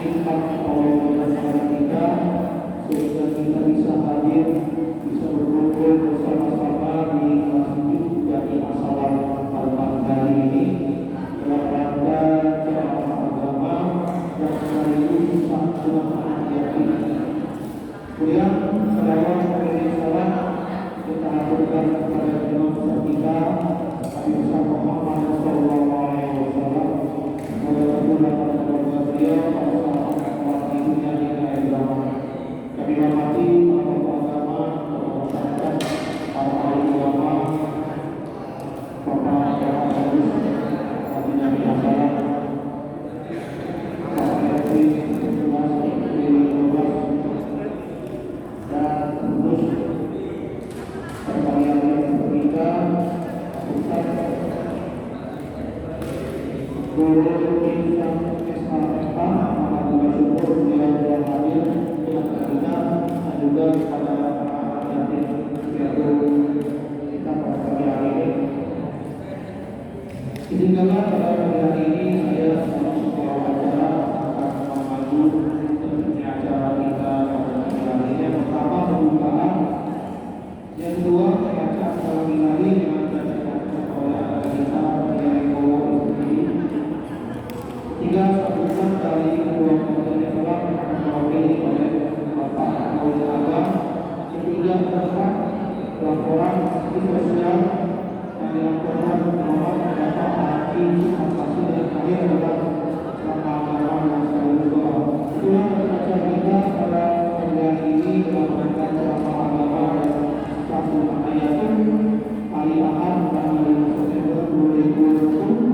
lipat oleh kebesaran kita, sehingga kita bisa hadir, bisa berkumpul bersama-sama di Masjid Jami As-Salam pada pagi hari ini dalam rangka ceramah agama yang sekaligus satu yakin. Kemudian selawat dan salam kita haturkan kepada Imam kita Nabi Muhammad sallallahu alaihi wasallam. Semoga keluarga beliau, para sahabat hidupnya di akhir zaman. Kami hormati para tokoh agama, tokoh masyarakat, para ahli ulama, Bapak Bapak Harus, Nabi Nabi Asalam, Bapak Menteri, Tugas, dan terus sekalian yang berbicara, Ustaz Guru yang SKFK, maka juga syukur beliau yang hadir dengan kita dan juga kepada yatim piatu kita pada pagi hari ini. Izinkanlah pada pagi hari ini saya dalam sebuah acara akan memaju untuk acara kita pada pagi hari ini. Yang pertama pembukaan, yang kedua mengajak pagi hari dengan bacaan oleh kita yang tiga sambutan dari kedua kementerian yang telah diwakili oleh Bapak Maulid Agam. Ketiga adalah laporan aksi sosial yang dilaporkan oleh Bapak Haji Atas dan akhir adalah selama dan sekaligus doa. Itulah acara kita pada pagi ini dalam rangka ceramah agama dan satu ayatul hari Ahad tanggal 5 September 2020.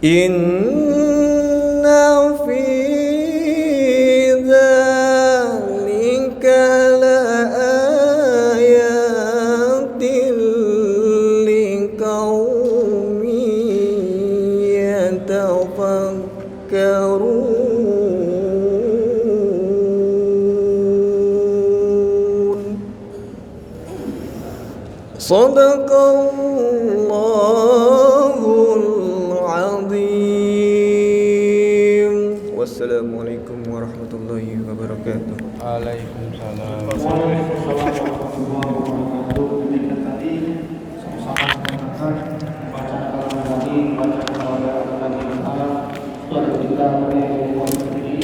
Inna fi dzalika laayatin liqaumin yatafakkarun. Sadaqallahul azim. Wassalamualaikum warahmatullahi wabarakatuh. Waalaikumsalam. Waalaikumsalam warahmatullahi wabarakatuh. Demikian tadi sama-sama mendengarkan bacaan kalam tadi, bacaan kepada Allah Taala. Saudara kita oleh ini,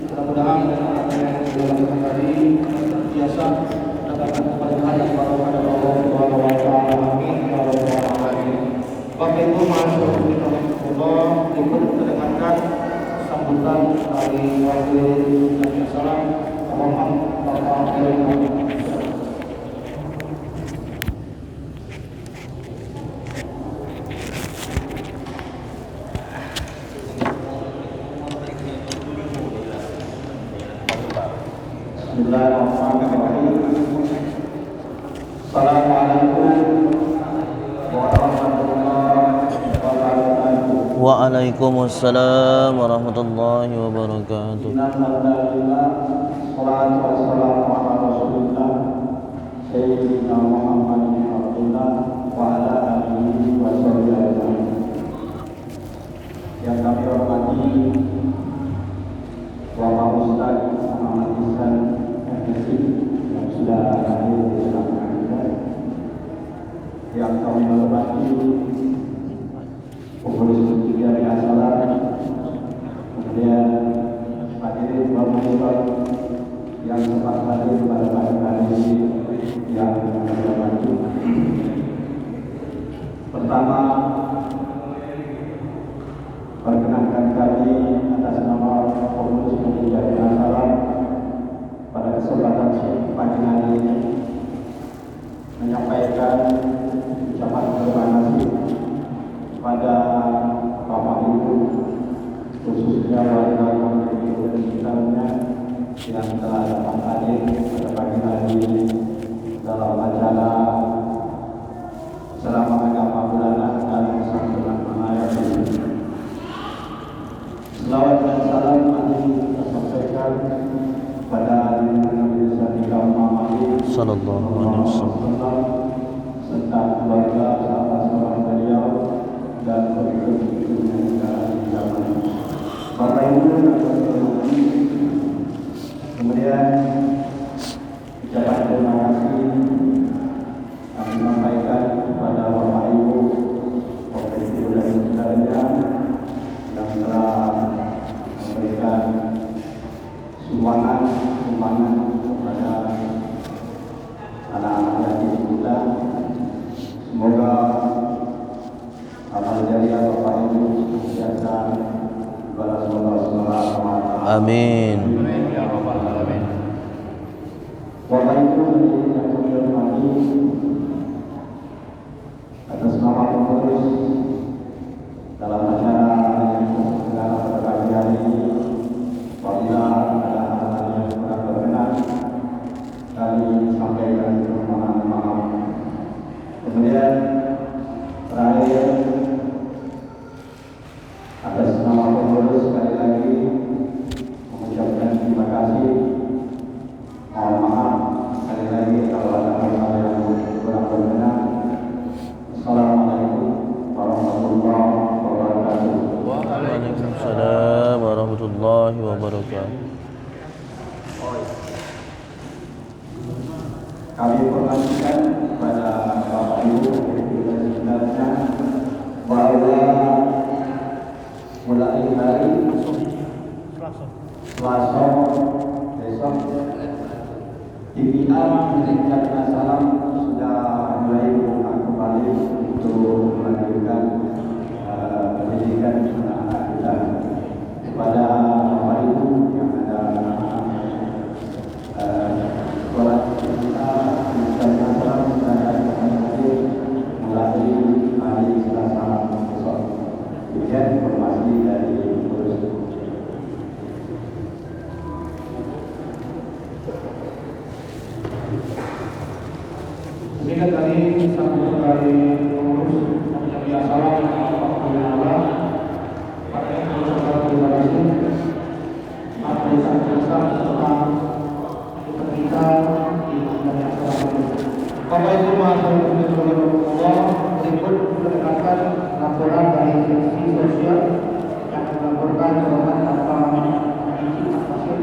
mudah-mudahan dengan apa yang dilakukan tadi biasa datangkan kepada yang baru pada Allah Subhanahu wa taala. Amin ya rabbal alamin. Bapak Ibu mahasiswa kita Allah ikut mendengarkan sambutan dari wakil Nabi Sallam Muhammad Bapak Ibu. Bismillahirrahmanirrahim. Assalamualaikum warahmatullahi wabarakatuh. Waalaikumsalam warahmatullahi wabarakatuh. Alhamdulillah, salatu wassalamu ala rasulillah Sayyidina Muhammadin Abdullah wa ala alihi wa sahbihi. Yang kami hormati Bapak Ustaz Muhammad Ihsan MSI yang sudah hadir di tengah-tengah kita. Yang kami hormati pengurus ketiga di Asalan, kemudian hadirin bapak-bapak yang sempat hadir pada pagi hari ini yang kami hormati. Pertama, perkenankan kami atas nama pengurus ketiga di Asalan pada kesempatan pagi hari ini menyampaikan ucapan terima kasih pada Bapak Ibu, khususnya warga komunitas dan sekitarnya yang telah dapat hadir pada pagi hari ini dalam acara selama agama bulanan dan sambutan menayat ini. Selawat dan salam kami kita sampaikan pada Nabi Muhammad Sallallahu alaihi wasallam serta keluarga sahabat-sahabat beliau dan pengikut-pengikutnya hingga akhir zaman. Bapak Ibu yang kami hormati, kemudian ucapan terima kasih kami sampaikan kepada Bapak Ibu, Bapak Ibu dan saudaranya yang telah memberikan sumbangan kepada anak-anak yatim kita. Semoga amal jariah Bapak Ibu senantiasa dibalas Allah Subhanahu wa taala. Amin. Ya rabbal alamin. Bapak Ibu yang kami hormati, atas nama pengurus dalam acara yang terselenggara pada pagi hari ini, apabila ada hal-hal yang kurang berkenan, kami sampaikan permohonan maaf. Kemudian terakhir, atas nama pengurus sekali lagi mengucapkan terima kasih. Mohon maaf sekali lagi kalau ada hal-hal yang kurang berkenan. Assalamualaikum warahmatullahi wabarakatuh. Waalaikumsalam warahmatullahi wabarakatuh. Kami informasikan kepada Bapak Ibu dan sebenarnya bahwa mulai hari Selasa besok TPA Tingkat Salam sudah mulai membuka kembali untuk melanjutkan pendidikan anak-anak kita. Kepada Bapak Ibu yang ada sekolah kita Tingkat Salam dan hadir mulai hari Selasa besok. Demikian informasi dari pengurus. Demikian tadi satu dari pengurus yang salah Allah pada yang saudara pribadi ada kisah tentang kita di dunia salah. Bapak Ibu Mahasiswa Allah berikut berdasarkan laporan dari Divisi Sosial yang melaporkan jawaban tanpa izin pasien.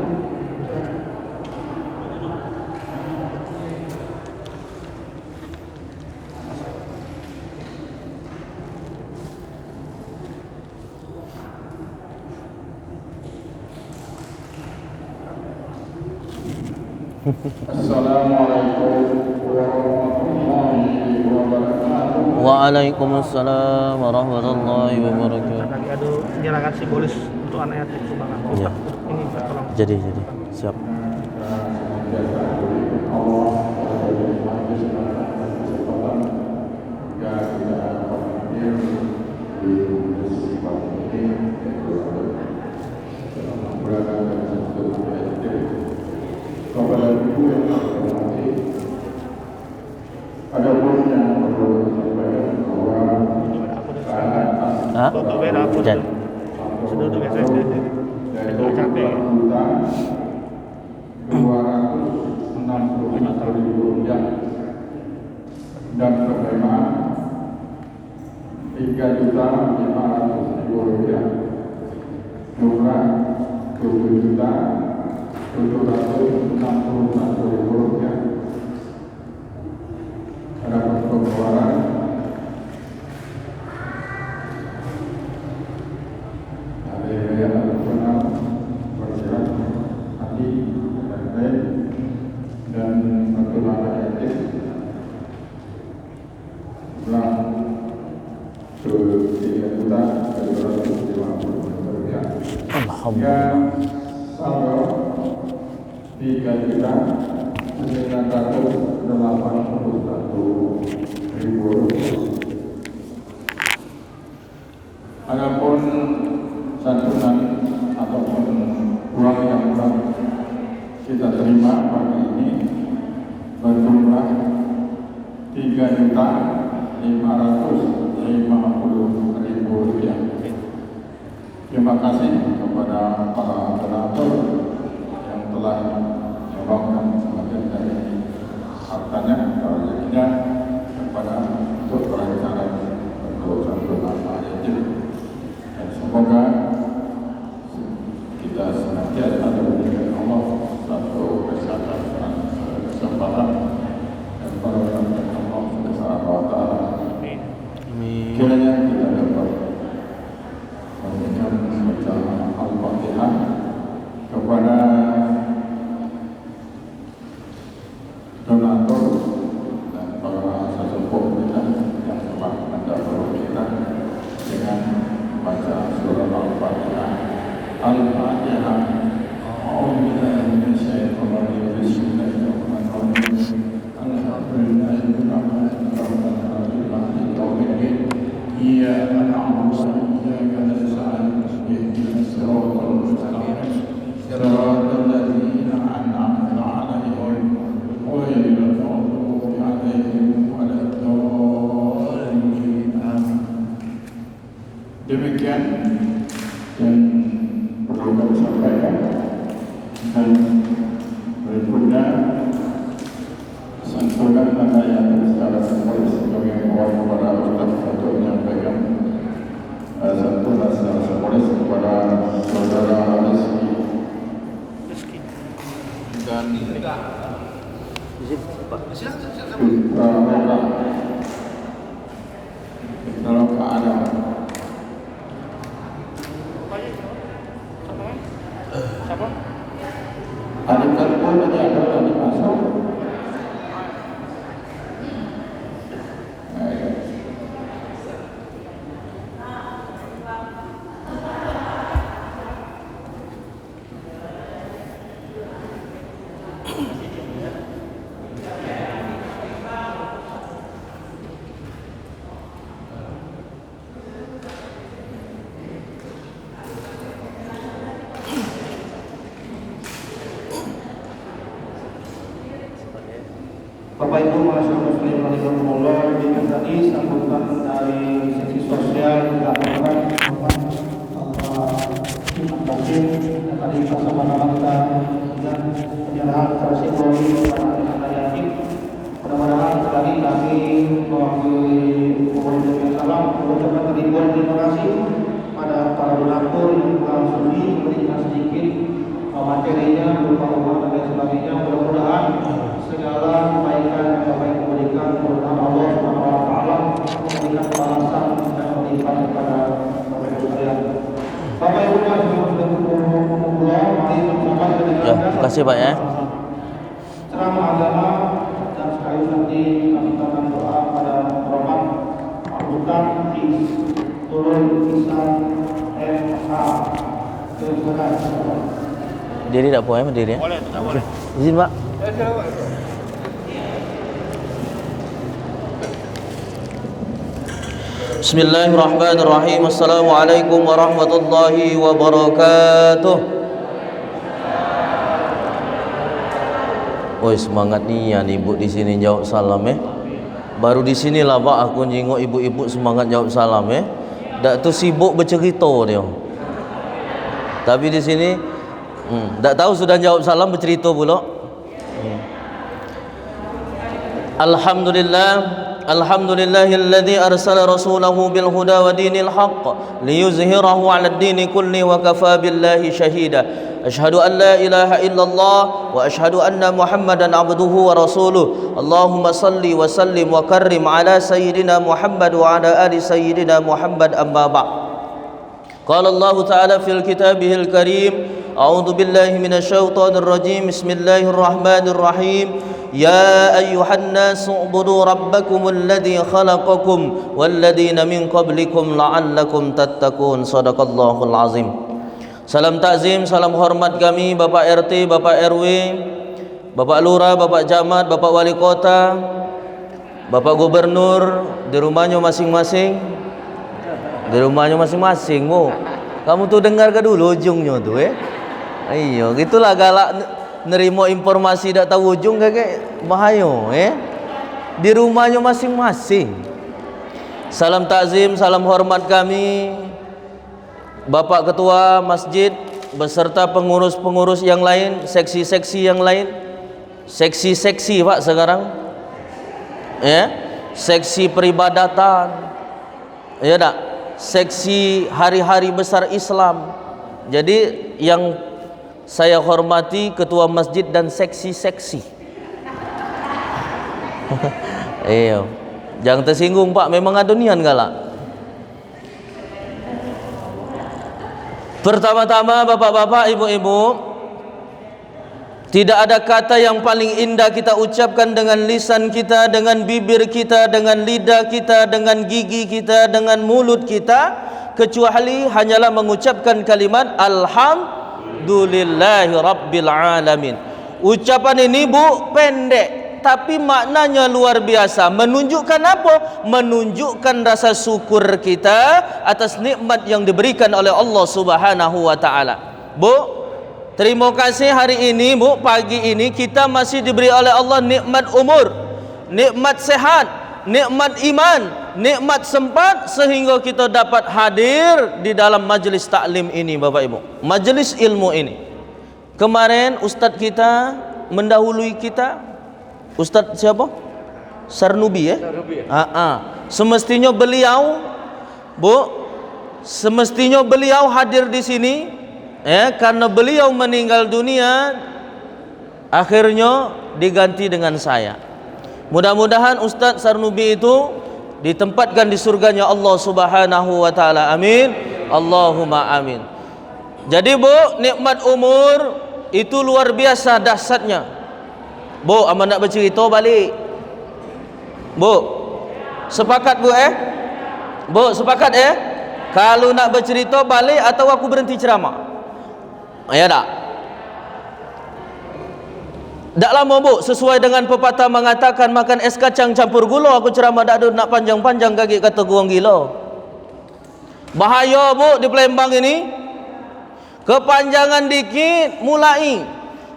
Assalamualaikum warahmatullahi wabarakatuh. Waalaikumsalam warahmatullahi wabarakatuh. Lagi ada penyerangan simbolis untuk anak yatim sumbangan. Iya. Ini tolong. Jadi siap. Kepada ibu yang terhormati, ada pun yang perlu disampaikan bahwa keadaan Hah? Foto merah pun. Jan. Sudah tuh biasa. dari Itu cantik. 265.000 rupiah dan penerimaan 3.500.000 rupiah, jumlah 7.761.000 rupiah. Ada pengeluaran dari biaya operasional bergerak hati dan lain dan bagaimana yatim jumlah 3.750.000 rupiah. Alhamdulillah. Saldo 3.981.000 rupiah. Adapun santunan ataupun uang yang telah kita terima pagi ini berjumlah 3.550.000 rupiah. Terima kasih kepada para donatur yang telah menyumbangkan sebagian dari hartanya atau rezekinya kepada untuk perancangan untuk santunan yatim. Dan semoga kita senantiasa diberikan Allah satu kesehatan dan kesabaran dan pertolongan Allah Subhanahu wa taala. Amin. Kiranya kita dapat memberikan semacam Al-Fatihah kepada donatur dan para sesepuh kita yang telah mendahului kita dengan baca surah Al-Fatihah. Al-Fatihah. A'udzubillahi minasyaitonir rajim. Bismillahirrahmanirrahim. Alhamdulillahirrahmanirrahim. Iyyaka na'budu wa iyyaka nasta'in. Ihdinas siratal mustaqim. Siratal ladzina an'amta 'alaihim ghairil maghdubi 'alaihim waladdallin. Amin. Demikian yang perlu kami sampaikan, dan berikutnya santunan anak yatim secara simbolis kami mohon kepada Ustaz untuk menyampaikan santunan secara simbolis kepada saudara Rizki dan Putra Merah Ta'ala. Siapa? Adik telepon tadi ada adik masuk. Bapak Ibu mahasiswa muslim rahimahumullah, dengan tadi sambutan dari seksi sosial dilakukan dan tadi bersama-sama kita dan penyerahan secara simboli kepada anak yatim. Mudah-mudahan sekali kami mewakili pemerintah salam mengucapkan ribuan terima kasih pada para donatur yang telah sudi memberikan sedikit materinya berupa uang dan lain sebagainya. Mudah-mudahan segala kebaikan yang Bapak Ibu berikan mudah-mudahan Allah Subhanahu wa taala memberikan balasan dan melipat kepada Bapak Ibu sekalian. Bapak Ibu yang sudah berkumpul, mari bersama dengan Ya, terima kasih Pak ya. ceramah agama dan sekaligus nanti kami akan doa pada Roman Bukan di turun Isan MH. Silakan. Diri tak boleh berdiri ya? Boleh, tak boleh. Izin Pak. Bismillahirrahmanirrahim. Assalamualaikum warahmatullahi wabarakatuh. Oi, semangat nian ibu di sini jawab salam Baru di sinilah Pak aku jenguk ibu-ibu semangat jawab salam Dak tu sibuk bercerita dia. Tapi di sini tak tahu sudah jawab salam bercerita pula. Alhamdulillahilladzi arsala rasulahu bil huda wa dinil haqq liyuzhirahu 'alad dini kulli wa kafa billahi shahida. Asyhadu an la ilaha illallah wa asyhadu anna Muhammadan abduhu wa rasuluh. Allahumma salli wa sallim wa karrim ala sayyidina Muhammad wa ala ali sayyidina Muhammad amma ba'd. Qala Allah ta'ala fil kitabihil karim, a'udzu billahi minasy syaithanir rajim. Bismillahirrahmanirrahim. Ya ayyuhan nasu ubudu rabbakumul ladzi khalaqakum walladzina min qablikum la'allakum tattaqun. Shadaqallahul azim. Salam takzim, salam hormat kami Bapak RT, Bapak RW, Bapak Lurah, Bapak Camat, Bapak Wali Kota, Bapak Gubernur di rumahnya masing-masing. Di rumahnya masing-masing, Bu. Kamu tuh dengar ke dulu ujungnya tuh Iya, gitulah galak nerima informasi tak tahu ujung kayak bahaya Di rumahnya masing-masing. Salam takzim, salam hormat kami Bapak Ketua Masjid beserta pengurus-pengurus yang lain, seksi-seksi yang lain. Seksi-seksi Pak sekarang. Seksi peribadatan. Ya tak? Seksi hari-hari besar Islam. Jadi yang saya hormati ketua masjid dan seksi-seksi. Iya. Jangan tersinggung Pak, memang ada nian galak. Pertama-tama Bapak-bapak, Ibu-ibu, tidak ada kata yang paling indah kita ucapkan dengan lisan kita, dengan bibir kita, dengan lidah kita, dengan gigi kita, dengan mulut kita, kecuali hanyalah mengucapkan kalimat Alhamdulillahi Rabbil Alamin. Ucapan ini Bu pendek, tapi maknanya luar biasa. Menunjukkan apa? Menunjukkan rasa syukur kita atas nikmat yang diberikan oleh Allah Subhanahu wa taala. Bu, terima kasih hari ini Bu, pagi ini kita masih diberi oleh Allah nikmat umur, nikmat sehat, nikmat iman, nikmat sempat sehingga kita dapat hadir di dalam majelis taklim ini Bapak Ibu. Majelis ilmu ini. Kemarin ustaz kita mendahului kita. Ustaz siapa? Sarnubi Semestinya beliau Bu, semestinya beliau hadir di sini karena beliau meninggal dunia, akhirnya diganti dengan saya. Mudah-mudahan Ustaz Sarnubi itu ditempatkan di surganya Allah Subhanahu wa taala. Amin. Allahumma amin. Jadi Bu, nikmat umur itu luar biasa dahsyatnya. Bu, aman nak bercerita balik. Bu, sepakat Bu Bu, sepakat Kalau nak bercerita balik atau aku berhenti ceramah? Ya tak? Tak lama Bu, sesuai dengan pepatah mengatakan makan es kacang campur gula, aku ceramah tak ada nak panjang-panjang kaki kata kurang gila. Bahaya Bu di Palembang ini. Kepanjangan dikit mulai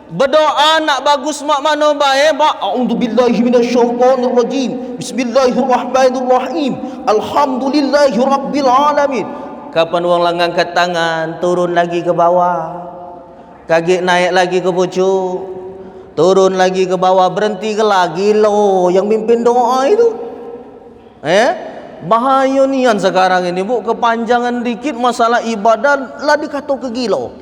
berdoa nak bagus mak mana baik, a'udzubillahi minasyaitonirrajim, bismillahirrahmanirrahim, alhamdulillahirabbil alamin. Kapan orang lang angkat tangan, turun lagi ke bawah, kaki naik lagi ke pucuk, turun lagi ke bawah, berhenti ke lagi lo yang mimpin doa itu. Bahaya nian sekarang ini Bu, kepanjangan dikit masalah ibadah lah dikata ke gila.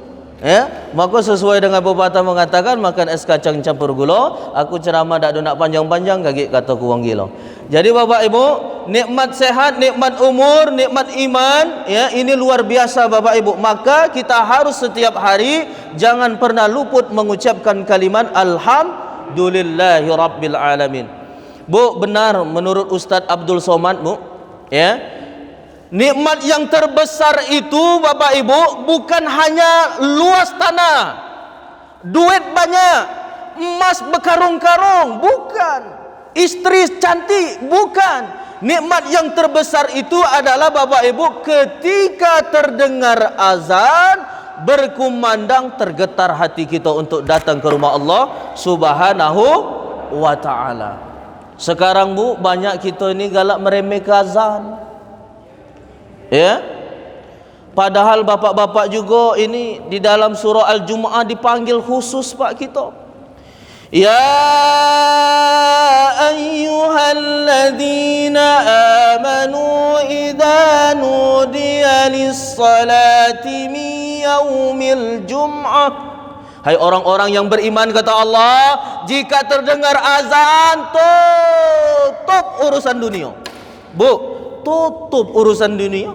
Maka sesuai dengan pepatah mengatakan makan es kacang campur gula, aku ceramah tak ada nak panjang-panjang kaki kata kurang gila. Jadi Bapak Ibu, nikmat sehat, nikmat umur, nikmat iman, ini luar biasa Bapak Ibu. Maka kita harus setiap hari jangan pernah luput mengucapkan kalimat alhamdulillahi rabbil alamin. Bu, benar menurut Ustaz Abdul Somad Bu, nikmat yang terbesar itu Bapak Ibu bukan hanya luas tanah, duit banyak, emas berkarung-karung, bukan, istri cantik, bukan. Nikmat yang terbesar itu adalah Bapak Ibu ketika terdengar azan berkumandang tergetar hati kita untuk datang ke rumah Allah Subhanahu wa ta'ala. Sekarang Bu, banyak kita ini galak meremehkan azan. Padahal bapak-bapak juga ini di dalam surah Al-Jumu'ah dipanggil khusus Pak kita. Ya ayyuhalladzina amanu idza nudiya lis-salati min yaumil jum'ah. Hai orang-orang yang beriman, kata Allah, jika terdengar azan tutup urusan dunia. Bu, tutup urusan dunia.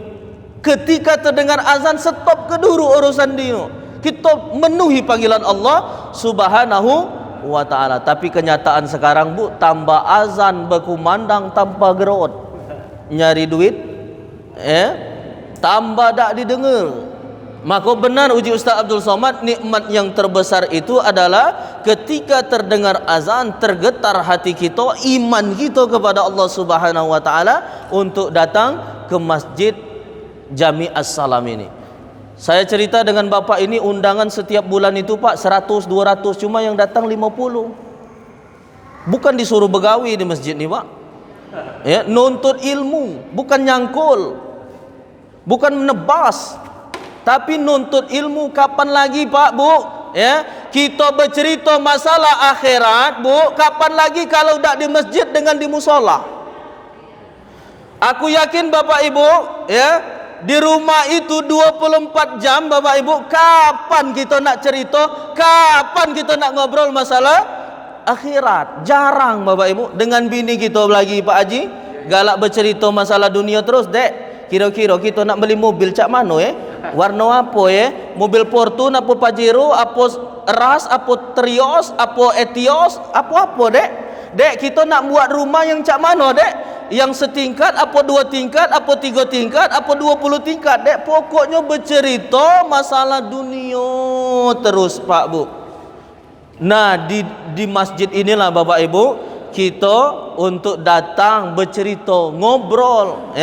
Ketika terdengar azan stop keduru urusan dunia. Kita memenuhi panggilan Allah Subhanahu wa ta'ala. Tapi kenyataan sekarang Bu, tambah azan berkumandang tanpa gerot, nyari duit tambah tak didengar. Maka benar uji Ustaz Abdul Somad, nikmat yang terbesar itu adalah ketika terdengar azan tergetar hati kita, iman kita kepada Allah Subhanahu wa taala untuk datang ke Masjid Jami As-Salam ini. Saya cerita dengan bapak ini, undangan setiap bulan itu Pak 100 200, cuma yang datang 50. Bukan disuruh begawi di masjid ni Pak. Nuntut ilmu, bukan nyangkul, bukan menebas, tapi nuntut ilmu. Kapan lagi Pak Bu kita bercerita masalah akhirat Bu? Kapan lagi kalau tak di masjid dengan di musola? Aku yakin Bapak Ibu di rumah itu 24 jam Bapak Ibu, kapan kita nak cerita, kapan kita nak ngobrol masalah akhirat? Jarang Bapak Ibu. Dengan bini kita lagi Pak Haji galak bercerita masalah dunia terus. Dek, kira-kira kita nak beli mobil cak mana warna apa mobil Fortune apa Pajero apa Ras apa Trios apa Etios apa dek kita nak buat rumah yang cak mana dek, yang setingkat apa 2 tingkat apa 3 tingkat apa 20 tingkat dek. Pokoknya bercerita masalah dunia terus Pak Bu. Nah di masjid inilah Bapak Ibu kita untuk datang bercerita, ngobrol,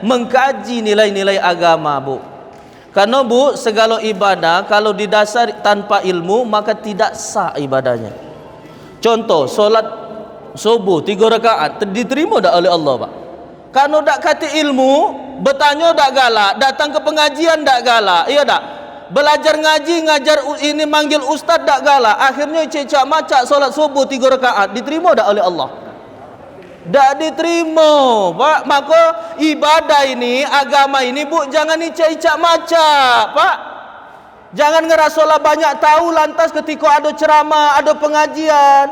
mengkaji nilai-nilai agama Bu. Karena Bu, segala ibadah kalau didasari tanpa ilmu maka tidak sah ibadahnya. Contoh, solat subuh 3 rakaat diterima tak oleh Allah Pak? Kalau tak kata ilmu, bertanya tak galak, datang ke pengajian tak galak, iya tak? Belajar ngaji, ngajar ini manggil ustaz tak galak, akhirnya cecak macak solat subuh 3 rakaat diterima tak oleh Allah? Tak diterima Pak. Maka ibadah ini, agama ini Bu, jangan icak-icak macak Pak. Jangan ngerasalah banyak tahu lantas ketika ada ceramah, ada pengajian,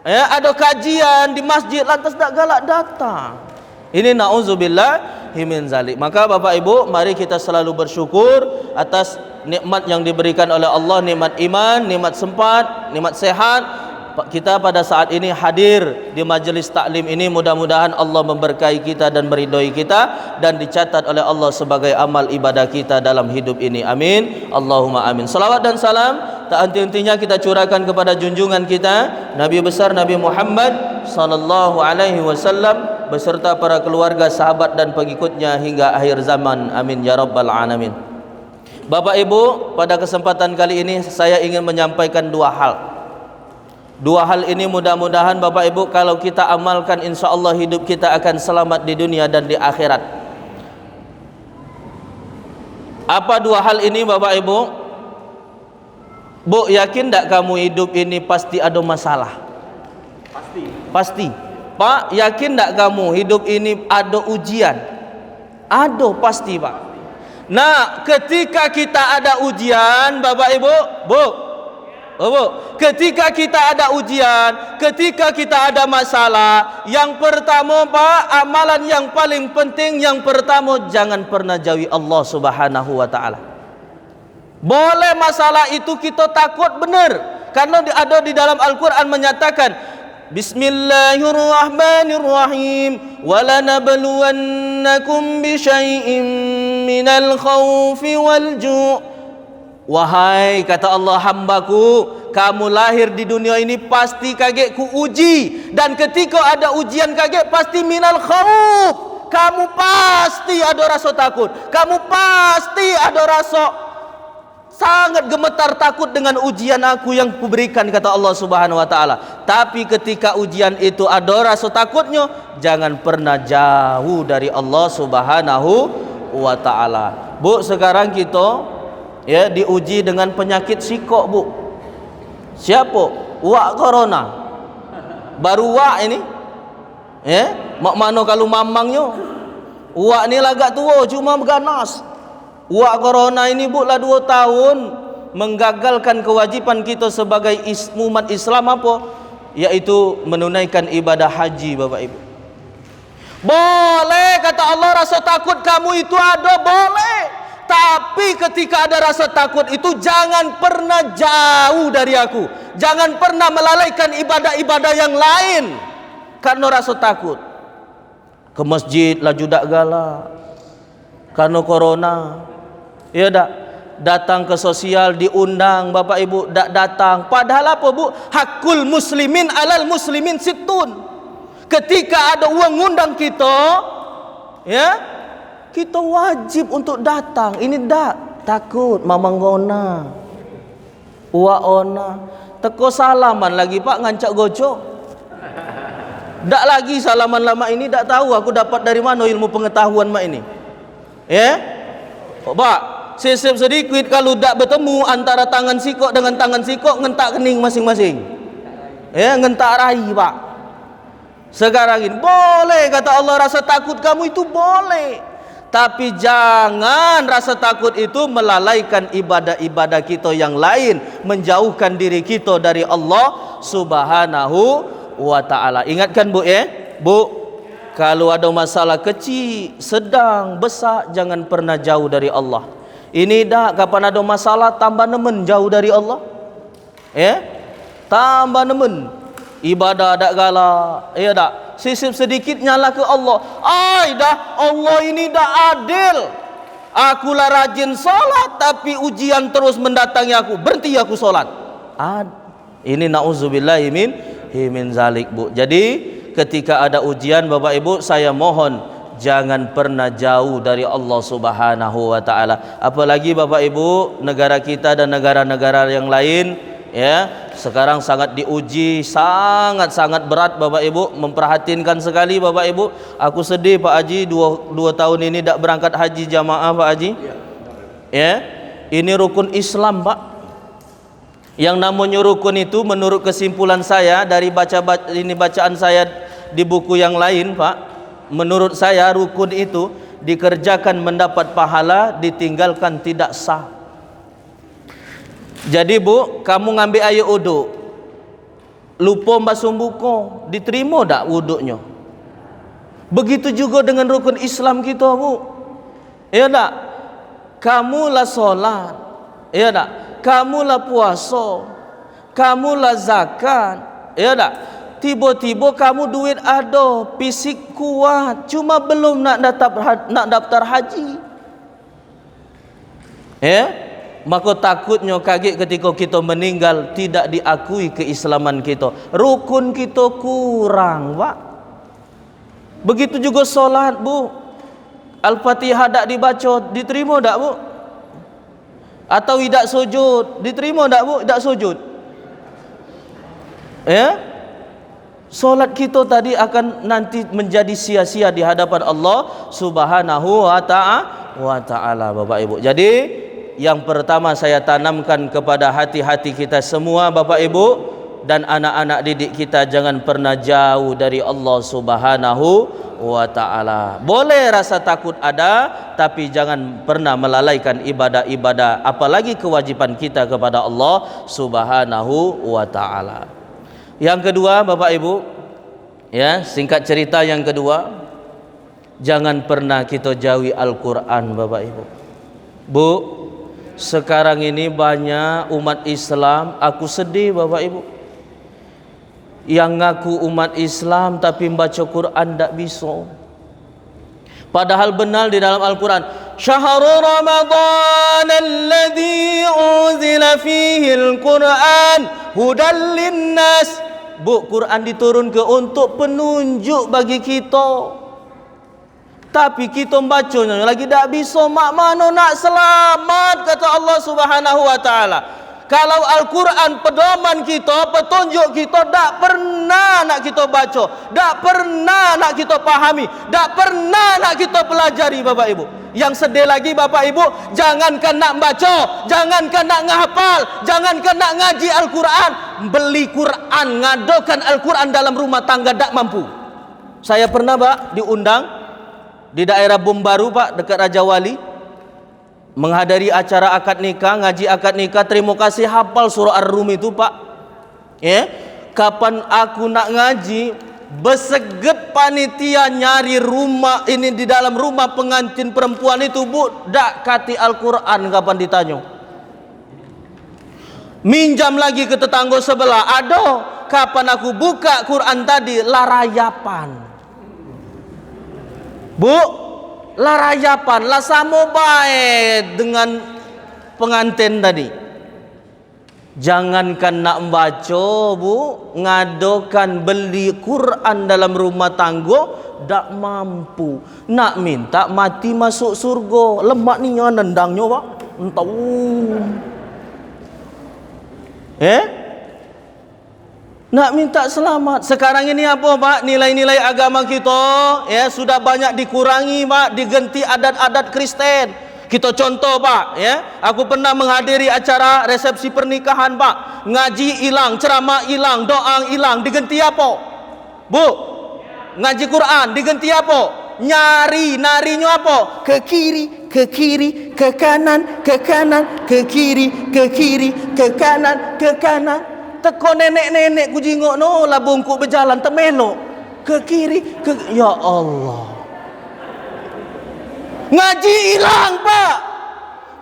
ada kajian di masjid lantas tak galak datang. Ini na'udzubillah min zalik. Maka Bapak Ibu, mari kita selalu bersyukur atas nikmat yang diberikan oleh Allah, nikmat iman, nikmat sempat, nikmat sehat. Kita pada saat ini hadir di majelis taklim ini, mudah-mudahan Allah memberkahi kita dan meridhoi kita dan dicatat oleh Allah sebagai amal ibadah kita dalam hidup ini. Amin. Allahumma amin. Salawat dan salam tak henti-hentinya kita curahkan kepada junjungan kita Nabi besar Nabi Muhammad sallallahu alaihi wasallam beserta para keluarga, sahabat dan pengikutnya hingga akhir zaman. Amin ya rabbal alamin. Bapak Ibu, pada kesempatan kali ini saya ingin menyampaikan dua hal. Dua hal ini mudah-mudahan Bapak Ibu kalau kita amalkan, insya Allah hidup kita akan selamat di dunia dan di akhirat. Apa dua hal ini Bapak Ibu? Bu, yakin tak kamu hidup ini pasti ada masalah? Pasti. Pak, yakin tak kamu hidup ini ada ujian? Ada, pasti Pak. Nah, ketika kita ada ujian Bapak Ibu, ketika kita ada ujian, ketika kita ada masalah, yang pertama Pak, amalan yang paling penting, yang pertama jangan pernah jauhi Allah Subhanahu wa taala. Boleh masalah itu kita takut, benar, karena ada di dalam Al-Qur'an menyatakan Bismillahirrahmanirrahim, walanabluwannakum bisyai'in minal khawfi wal ju'. Wahai, kata Allah, hambaku, kamu lahir di dunia ini pasti kaget ku uji, dan ketika ada ujian kaget pasti minal khauf. Kamu pasti ada rasa takut, kamu pasti ada rasa sangat gemetar takut dengan ujian aku yang kuberikan, kata Allah Subhanahu wa taala. Tapi ketika ujian itu ada rasa takutnya, jangan pernah jauh dari Allah Subhanahu wa taala. Bu, sekarang kita diuji dengan penyakit sikok, Bu. Siapa? Wak corona. Baru wak ini. Mak mano kalau mamangnya. Wak ni lagak tua, cuma ganas. Wak corona ini, Bu, lah 2 tahun menggagalkan kewajiban kita sebagai umat Islam apa? Yaitu menunaikan ibadah haji, Bapak Ibu. Boleh, kata Allah, rasa takut kamu itu ada, boleh. Tapi ketika ada rasa takut itu jangan pernah jauh dari aku. Jangan pernah melalaikan ibadah-ibadah yang lain karena rasa takut. Ke masjid laju dak gala karena corona. Ya dak, datang ke sosial diundang Bapak Ibu dak datang. Padahal apa, Bu? Hakul muslimin alal muslimin situn. Ketika ada uang ngundang kita, kita wajib untuk datang. Ini dak takut mamanggona uaona teko salaman lagi Pak ngancak gocok. Dak lagi salaman lama ini, dak tahu aku dapat dari mana ilmu pengetahuan mak ini. Pak, sesep sedikit kalau dak bertemu antara tangan sikok dengan tangan sikok, ngentak kening masing-masing. Ngentak rahi, Pak. Sekarang ini boleh, kata Allah, rasa takut kamu itu boleh. Tapi jangan rasa takut itu melalaikan ibadah-ibadah kita yang lain, menjauhkan diri kita dari Allah Subhanahu wa taala. Ingatkan, Bu, Bu, kalau ada masalah kecil, sedang, besar, jangan pernah jauh dari Allah. Ini dah kapan ada masalah tambah nemen jauh dari Allah. Tambah nemen. Ibadah dak galak, dak. Sisip sedikit nyala ke Allah. Dah Allah ini dah adil. Akulah rajin salat tapi ujian terus mendatangi aku. Berhenti aku salat. Ini na'udzubillahi min zalik, Bu. Jadi ketika ada ujian Bapak Ibu, saya mohon jangan pernah jauh dari Allah Subhanahu wa taala. Apalagi Bapak Ibu, negara kita dan negara-negara yang lain sekarang sangat diuji, sangat berat Bapak Ibu, memperhatinkan sekali Bapak Ibu. Aku sedih Pak Haji, dua tahun ini tak berangkat haji jamaah Pak Haji. Ini rukun Islam, Pak. Yang namanya rukun itu menurut kesimpulan saya dari bacaan saya di buku yang lain, Pak. Menurut saya rukun itu dikerjakan mendapat pahala, ditinggalkan tidak sah. Jadi, Bu, kamu ngambil air uduk, lupa basuh muka, diterima tak wuduknya? Begitu juga dengan rukun Islam kita, Bu. Ya tak? Kamulah solat, ya tak? Kamulah puasa, kamulah zakat, ya tak? Tiba-tiba kamu duit ada, fisik kuat, cuma belum nak daftar haji. Ya? Maka takutnya kaget ketika kita meninggal tidak diakui keislaman kita. Rukun kita kurang, Pak. Begitu juga solat, Bu. Al-Fatihah tak dibaca, diterima tak, Bu? Atau tidak sujud, diterima tak, Bu? Tak sujud. Ya? Solat kita tadi akan nanti menjadi sia-sia di hadapan Allah Subhanahu wa ta'ala, Bapak Ibu. Jadi yang pertama saya tanamkan kepada hati-hati kita semua, Bapak Ibu, dan anak-anak didik kita, jangan pernah jauh dari Allah Subhanahu wa ta'ala. Boleh rasa takut ada, tapi jangan pernah melalaikan ibadah-ibadah, apalagi kewajiban kita kepada Allah Subhanahu wa ta'ala. Yang kedua, Bapak Ibu, ya, singkat cerita yang kedua, jangan pernah kita jauhi Al-Quran, Bapak Ibu. Bu, sekarang ini banyak umat Islam, aku sedih, Bapak Ibu, yang ngaku umat Islam tapi membaca Quran tak bisa. Padahal benar di dalam Al-Quran, Syahrul Ramadan alladzi unzila fihi al-Quran hudan linnas. Bu, Quran diturunkan untuk penunjuk bagi kita, tapi kita membacanya lagi tak bisa. Mak mana nak selamat, kata Allah Subhanahu wa ta'ala, kalau Al-Quran pedoman kita, petunjuk kita, tak pernah nak kita baca, tak pernah nak kita pahami, tak pernah nak kita pelajari, Bapak Ibu. Yang sedih lagi, Bapak Ibu, jangankan nak baca, jangankan nak ngahafal, jangankan nak ngaji Al-Quran, beli Quran, ngadokan Al-Quran dalam rumah tangga tak mampu. Saya pernah, Pak, diundang di daerah Bombaru, Pak, dekat Raja Wali, menghadiri acara akad nikah, ngaji akad nikah. Terima kasih hafal surah Ar-Rum itu, Pak. Ya, kapan aku nak ngaji, berseget panitia nyari rumah ini di dalam rumah pengantin perempuan itu, Bu, dak kati Al-Quran kapan ditanya. Minjam lagi ke tetangga sebelah, ada. Kapan aku buka Quran tadi, larayapan. Bu, larayapan, lah sama baik dengan pengantin tadi. Jangankan nak membaca, Bu, ngadokan beli Quran dalam rumah tangga tak mampu. Nak minta mati masuk surga, lemak ni yang nendangnya, Pak, entah. Nak minta selamat. Sekarang ini apa, Pak? Nilai-nilai agama kita, ya, sudah banyak dikurangi, Pak, diganti adat-adat Kristen. Kita contoh, Pak, ya, aku pernah menghadiri acara resepsi pernikahan, Pak. Ngaji hilang, ceramah hilang, doa hilang, diganti apa? Bu, ngaji Quran diganti apa? Narinya apa? Ke kiri, ke kiri, ke kanan, ke kanan, ke kiri, ke kiri, ke kanan, ke kanan. Teko nenek-nenek ku jingok no lah bungkuk berjalan temelo ke kiri, ke, ya Allah. Ngaji hilang, Pak,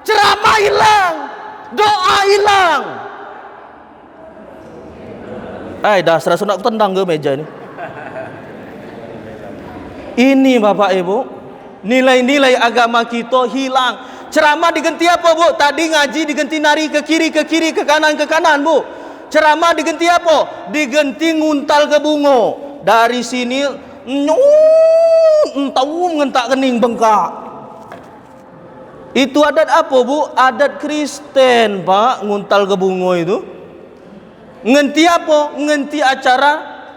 ceramah hilang, doa hilang. Dah serasa nak tendang ke meja ini. Ini, Bapak Ibu, nilai-nilai agama kita hilang. Ceramah diganti apa, Bu? Tadi ngaji diganti nari ke kiri, ke kiri, ke kanan, Bu. Ceramah diganti apa? Diganti nguntal ke bungo. Dari sini entah ngentak kening bengkak. Itu adat apa, Bu? Adat Kristen, Pak, nguntal ke bungo itu. Ngenti apa? Ngenti acara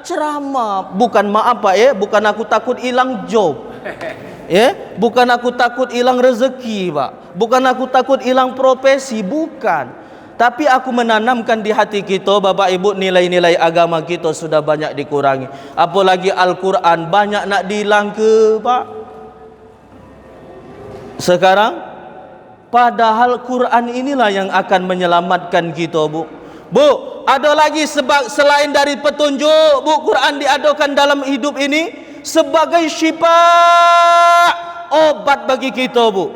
ceramah. Bukan maaf, Pak, ya, bukan aku takut hilang job. Ya, bukan aku takut hilang rezeki, Pak. Bukan aku takut hilang profesi, bukan. Tapi aku menanamkan di hati kita, Bapak Ibu, nilai-nilai agama kita sudah banyak dikurangi. Apalagi Al-Quran banyak nak dihilang ke, Pak. Sekarang, padahal Quran inilah yang akan menyelamatkan kita, Bu. Bu, ada lagi sebab selain dari petunjuk, Bu, Quran diadakan dalam hidup ini. sebagai syifa, obat bagi kita, Bu.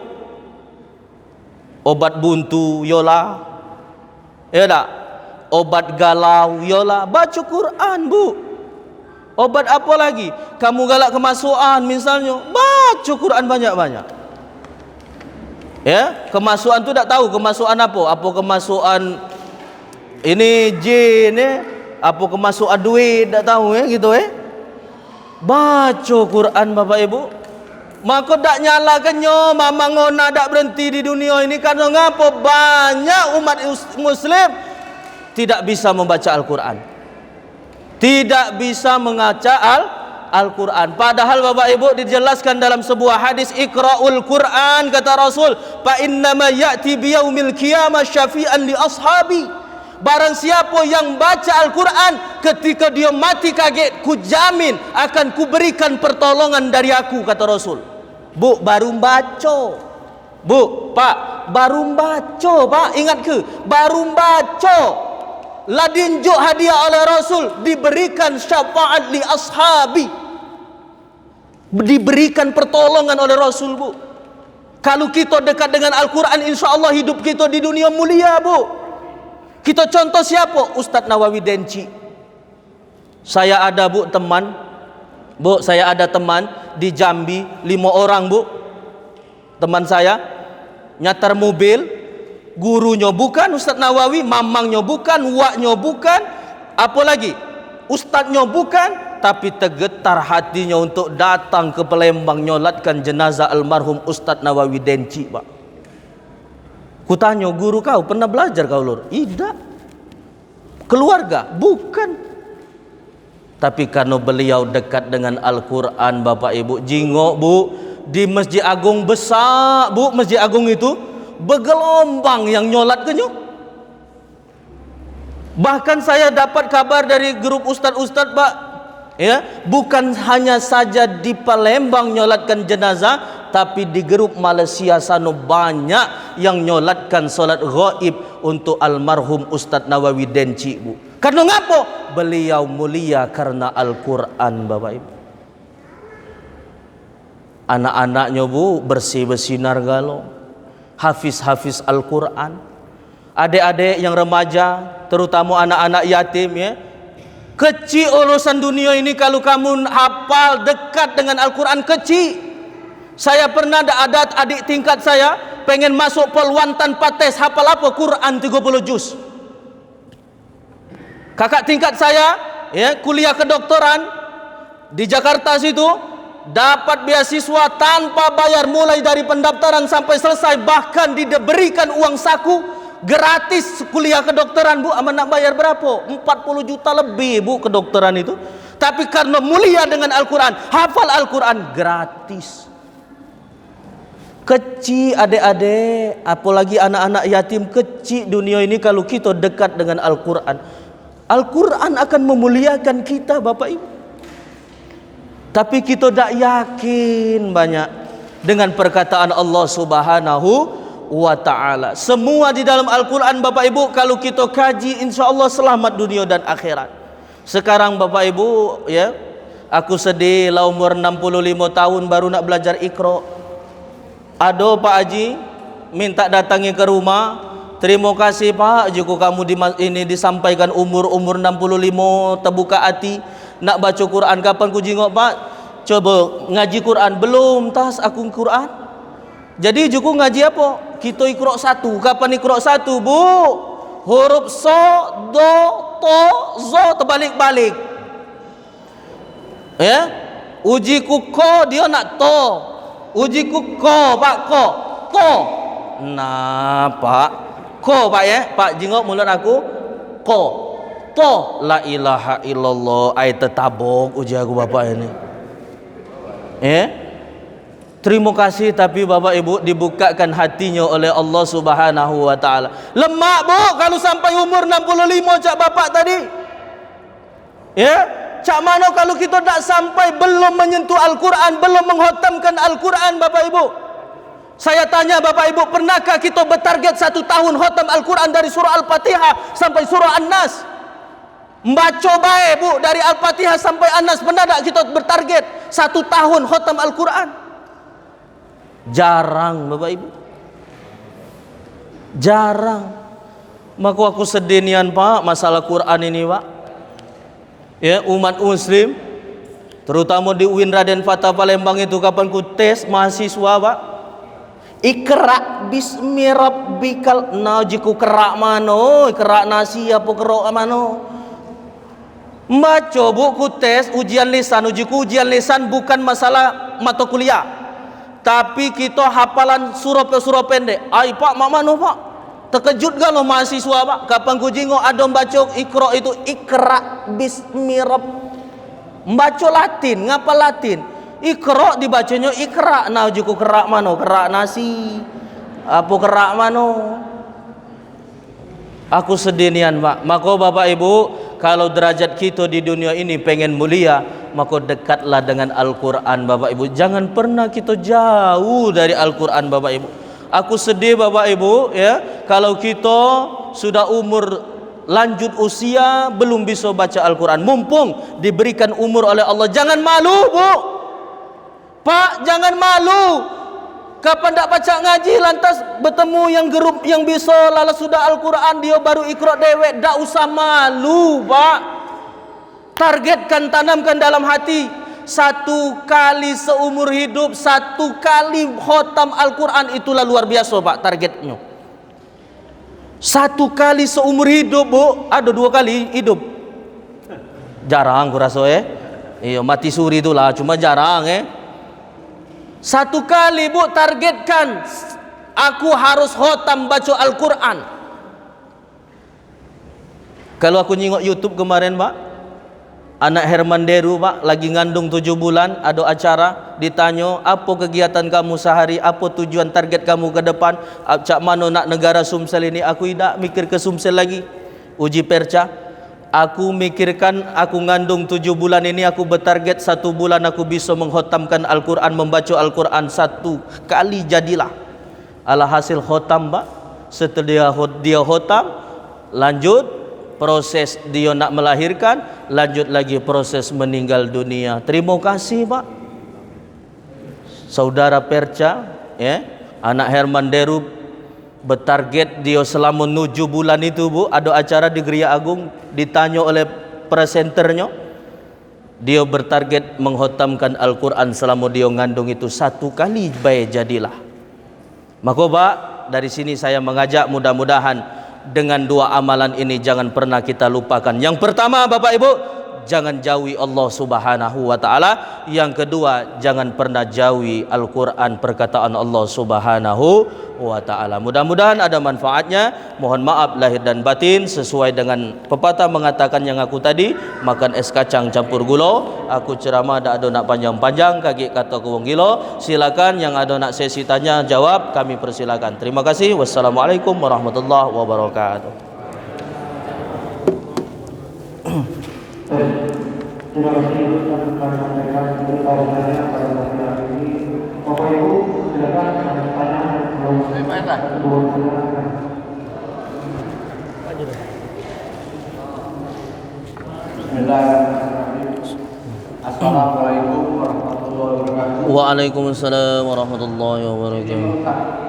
Obat buntu yola, ya tak? Obat galau yola, baca Quran, Bu. Obat apa lagi? Kamu galak kemasukan misalnya, baca Quran banyak-banyak. Ya, kemasukan tu tak tahu kemasukan apa? Apa kemasukan ini jin apa kemasukan duit, tak tahu gitu Baca Quran Bapak Ibu. Maka tak nyalakannya mama ngona tak berhenti di dunia ini karena ngapa banyak umat muslim tidak bisa membaca Al-Quran, tidak bisa mengaca Al-Quran. Padahal Bapak Ibu dijelaskan dalam sebuah hadis, Iqra'ul Quran, kata Rasul, fa innama ya'ti biyaumil qiyamah syafi'an li ashabi. Barang siapa yang baca Al-Quran, ketika dia mati kaget, ku jamin akan kuberikan pertolongan dari aku, kata Rasul. Bu, baru baca. Bu, Pak, baru baca, Pak, ingat ke? Baru baca. La dinjuk hadiah oleh Rasul, diberikan syafaat li ashabi, diberikan pertolongan oleh Rasul, Bu. Kalau kita dekat dengan Al-Quran, insya Allah hidup kita di dunia mulia, Bu. Kita contoh siapa? Ustadz Nawawi Denci. Saya ada, Bu, teman, Bu, saya ada teman di Jambi, 5 orang, Bu. Teman saya nyatar mobil, gurunya bukan Ustadz Nawawi, mamangnya bukan, waknya bukan, apa lagi? Ustadznya bukan, tapi tergetar hatinya untuk datang ke Palembang nyolatkan jenazah almarhum Ustadz Nawawi Denci, Pak. Ku tanya, guru kau pernah belajar kau, Lur? Tidak. Keluarga? Bukan. Tapi karena beliau dekat dengan Al-Quran, Bapak Ibu, jingok, Bu, di Masjid Agung besar, Bu, Masjid Agung itu bergelombang yang nyolat ke nyok. Bahkan saya dapat kabar dari grup ustad-ustad, Pak, ya, bukan hanya saja di Palembang nyolatkan jenazah, tapi di grup Malaysia sana banyak yang nyolatkan solat ghaib untuk almarhum Ustadz Nawawi Denci, Bu. Karena ngapo? Beliau mulia karena Al-Quran, Bapak Ibu. Anak-anaknya, Bu, bersih-bersih nargalo, hafiz-hafiz Al-Quran. Adik-adik yang remaja, terutama anak-anak yatim, ya, kecil urusan dunia ini. Kalau kamu hafal dekat dengan Al-Quran, kecil. Saya pernah ada adik tingkat saya pengen masuk poluan tanpa tes, hafal apa? Quran 30 juz. Kakak tingkat saya, ya, kuliah kedokteran di Jakarta situ, dapat beasiswa tanpa bayar mulai dari pendaftaran sampai selesai, bahkan diberikan uang saku gratis kuliah kedokteran, Bu. Aman nak bayar berapa? 40 juta lebih, Bu, kedokteran itu. Tapi karena mulia dengan Al-Quran, hafal Al-Quran gratis. Kecil adik-adik, apalagi anak-anak yatim, kecil dunia ini kalau kita dekat dengan Al-Quran. Al-Quran akan memuliakan kita, Bapak Ibu. Tapi kita tak yakin banyak dengan perkataan Allah Subhanahu wa ta'ala. Semua di dalam Al-Quran, Bapak Ibu, kalau kita kaji, insya Allah selamat dunia dan akhirat. Sekarang Bapak Ibu, ya, aku sedih lah, umur 65 tahun baru nak belajar Iqra. Ada Pak Haji minta datangi ke rumah. Terima kasih Pak, jika kamu ini disampaikan umur 65 terbuka hati nak baca Quran. Kapan ku jingok, Pak? Coba ngaji Quran. Belum tas aku Quran. Jadi jika ngaji apa? Kita Iqra 1. Kapan Iqra 1, Bu? Huruf so, do, to, zo terbalik-balik. Ya? Uji ku ko, dia nak to. Uji ku ko, Pak, ko. To. Nah, Pak. Ko, Pak, ya, Pak, jingok mulut aku. Ko, to, la ilaha illallah. Ayat tetabok uji aku Bapak ini. Terima kasih, tapi Bapak Ibu dibukakan hatinya oleh Allah Subhanahu wa ta'ala. Lemak, Bu, kalau sampai umur 65 cak Bapak tadi. Ya, cak mana kalau kita tak sampai, belum menyentuh Al-Quran, belum menghotamkan Al-Quran, Bapak Ibu. Saya tanya Bapak Ibu, pernahkah kita bertarget 1 tahun khotam Al-Quran dari surah Al-Fatihah sampai surah An-Nas? Membaca baik bu, dari Al-Fatihah sampai An-Nas. Benar tak kita bertarget 1 tahun khatam Al-Quran? Jarang Bapak Ibu, jarang. Maka aku sedih nian Pak masalah Quran ini Pak. Ya, umat muslim terutama di UIN Raden Fatah Palembang itu kapan ku tes mahasiswa Pak, Ikra bismi rabbikal, najiku kerak mano, kerak nasi apa kerak mano. Baca buku tes ujian lisan, ujian lisan bukan masalah mata kuliah, tapi kita hafalan surah pendek. Ai Pak, mak mano Pak? Terkejut gak lo mahasiswa Pak? Kapan ku jingok ada baca Iqra itu Ikra bismi rabb. Baca Latin, ngapa Latin? Iqra dibacanya Ikra, najiku kerak mano, kerak nasi apa kerak mano. Aku sedih nian Pak. Maka Bapak Ibu, kalau derajat kita di dunia ini pengen mulia, maka dekatlah dengan Al-Quran Bapak Ibu. Jangan pernah kita jauh dari Al-Quran Bapak Ibu. Aku sedih Bapak Ibu ya, kalau kita sudah umur lanjut usia belum bisa baca Al-Quran. Mumpung diberikan umur oleh Allah, jangan malu Bu. Pak, jangan malu. Kapan tak baca ngaji lantas bertemu yang gerup yang bisa lalu sudah Al-Quran dia baru Iqra dewek, tak usah malu Pak. Targetkan, tanamkan dalam hati, 1 kali seumur hidup, 1 kali khatam Al-Quran, itulah luar biasa Pak targetnya. 1 kali seumur hidup Bu, ada 2 kali hidup jarang kurasa iya mati suri itulah, cuma jarang 1 kali Bu, targetkan aku harus khatam baca Al-Quran. Kalau aku nyingok YouTube kemarin Pak, anak Herman Deru Pak lagi ngandung 7 bulan, ada acara, ditanya apa kegiatan kamu sehari, apa tujuan target kamu ke depan, cak mana nak negara Sumsel ini. Aku tidak mikir ke Sumsel lagi, uji perca. Aku mikirkan aku ngandung 7 bulan ini, aku bertarget 1 bulan aku bisa menghotamkan Al-Quran, membaca Al-Quran 1 kali jadilah. Alhasil khotam Pak. Setelah dia khotam, lanjut proses dia nak melahirkan, lanjut lagi proses meninggal dunia. Terima kasih Pak. Saudara Perca ya, anak Herman Deru bertarget dia selama 7 bulan itu Bu, ada acara di Geria Agung, ditanya oleh presenternya, dia bertarget menghotamkan Al-Quran selama dia ngandung itu 1 kali baik jadilah. Maka Pak, dari sini saya mengajak mudah-mudahan dengan 2 amalan ini jangan pernah kita lupakan. Yang pertama Bapak Ibu, jangan jauhi Allah Subhanahu wa taala. Yang kedua, jangan pernah jauhi Al-Qur'an, perkataan Allah Subhanahu wa taala. Mudah-mudahan ada manfaatnya. Mohon maaf lahir dan batin, sesuai dengan pepatah mengatakan yang aku tadi, makan es kacang campur gula. Aku ceramah tak ada nak panjang-panjang, kaki kata ku wong gila. Silakan yang ada nak sesi tanya jawab, kami persilakan. Terima kasih. Wassalamualaikum warahmatullahi wabarakatuh. Terima kasih kami sampaikan beritahuannya pada masalah ini. Bapak Ibu, silakan tanya Assalamualaikum warahmatullahi wabarakatuh. Waalaikumsalam warahmatullahi wabarakatuh.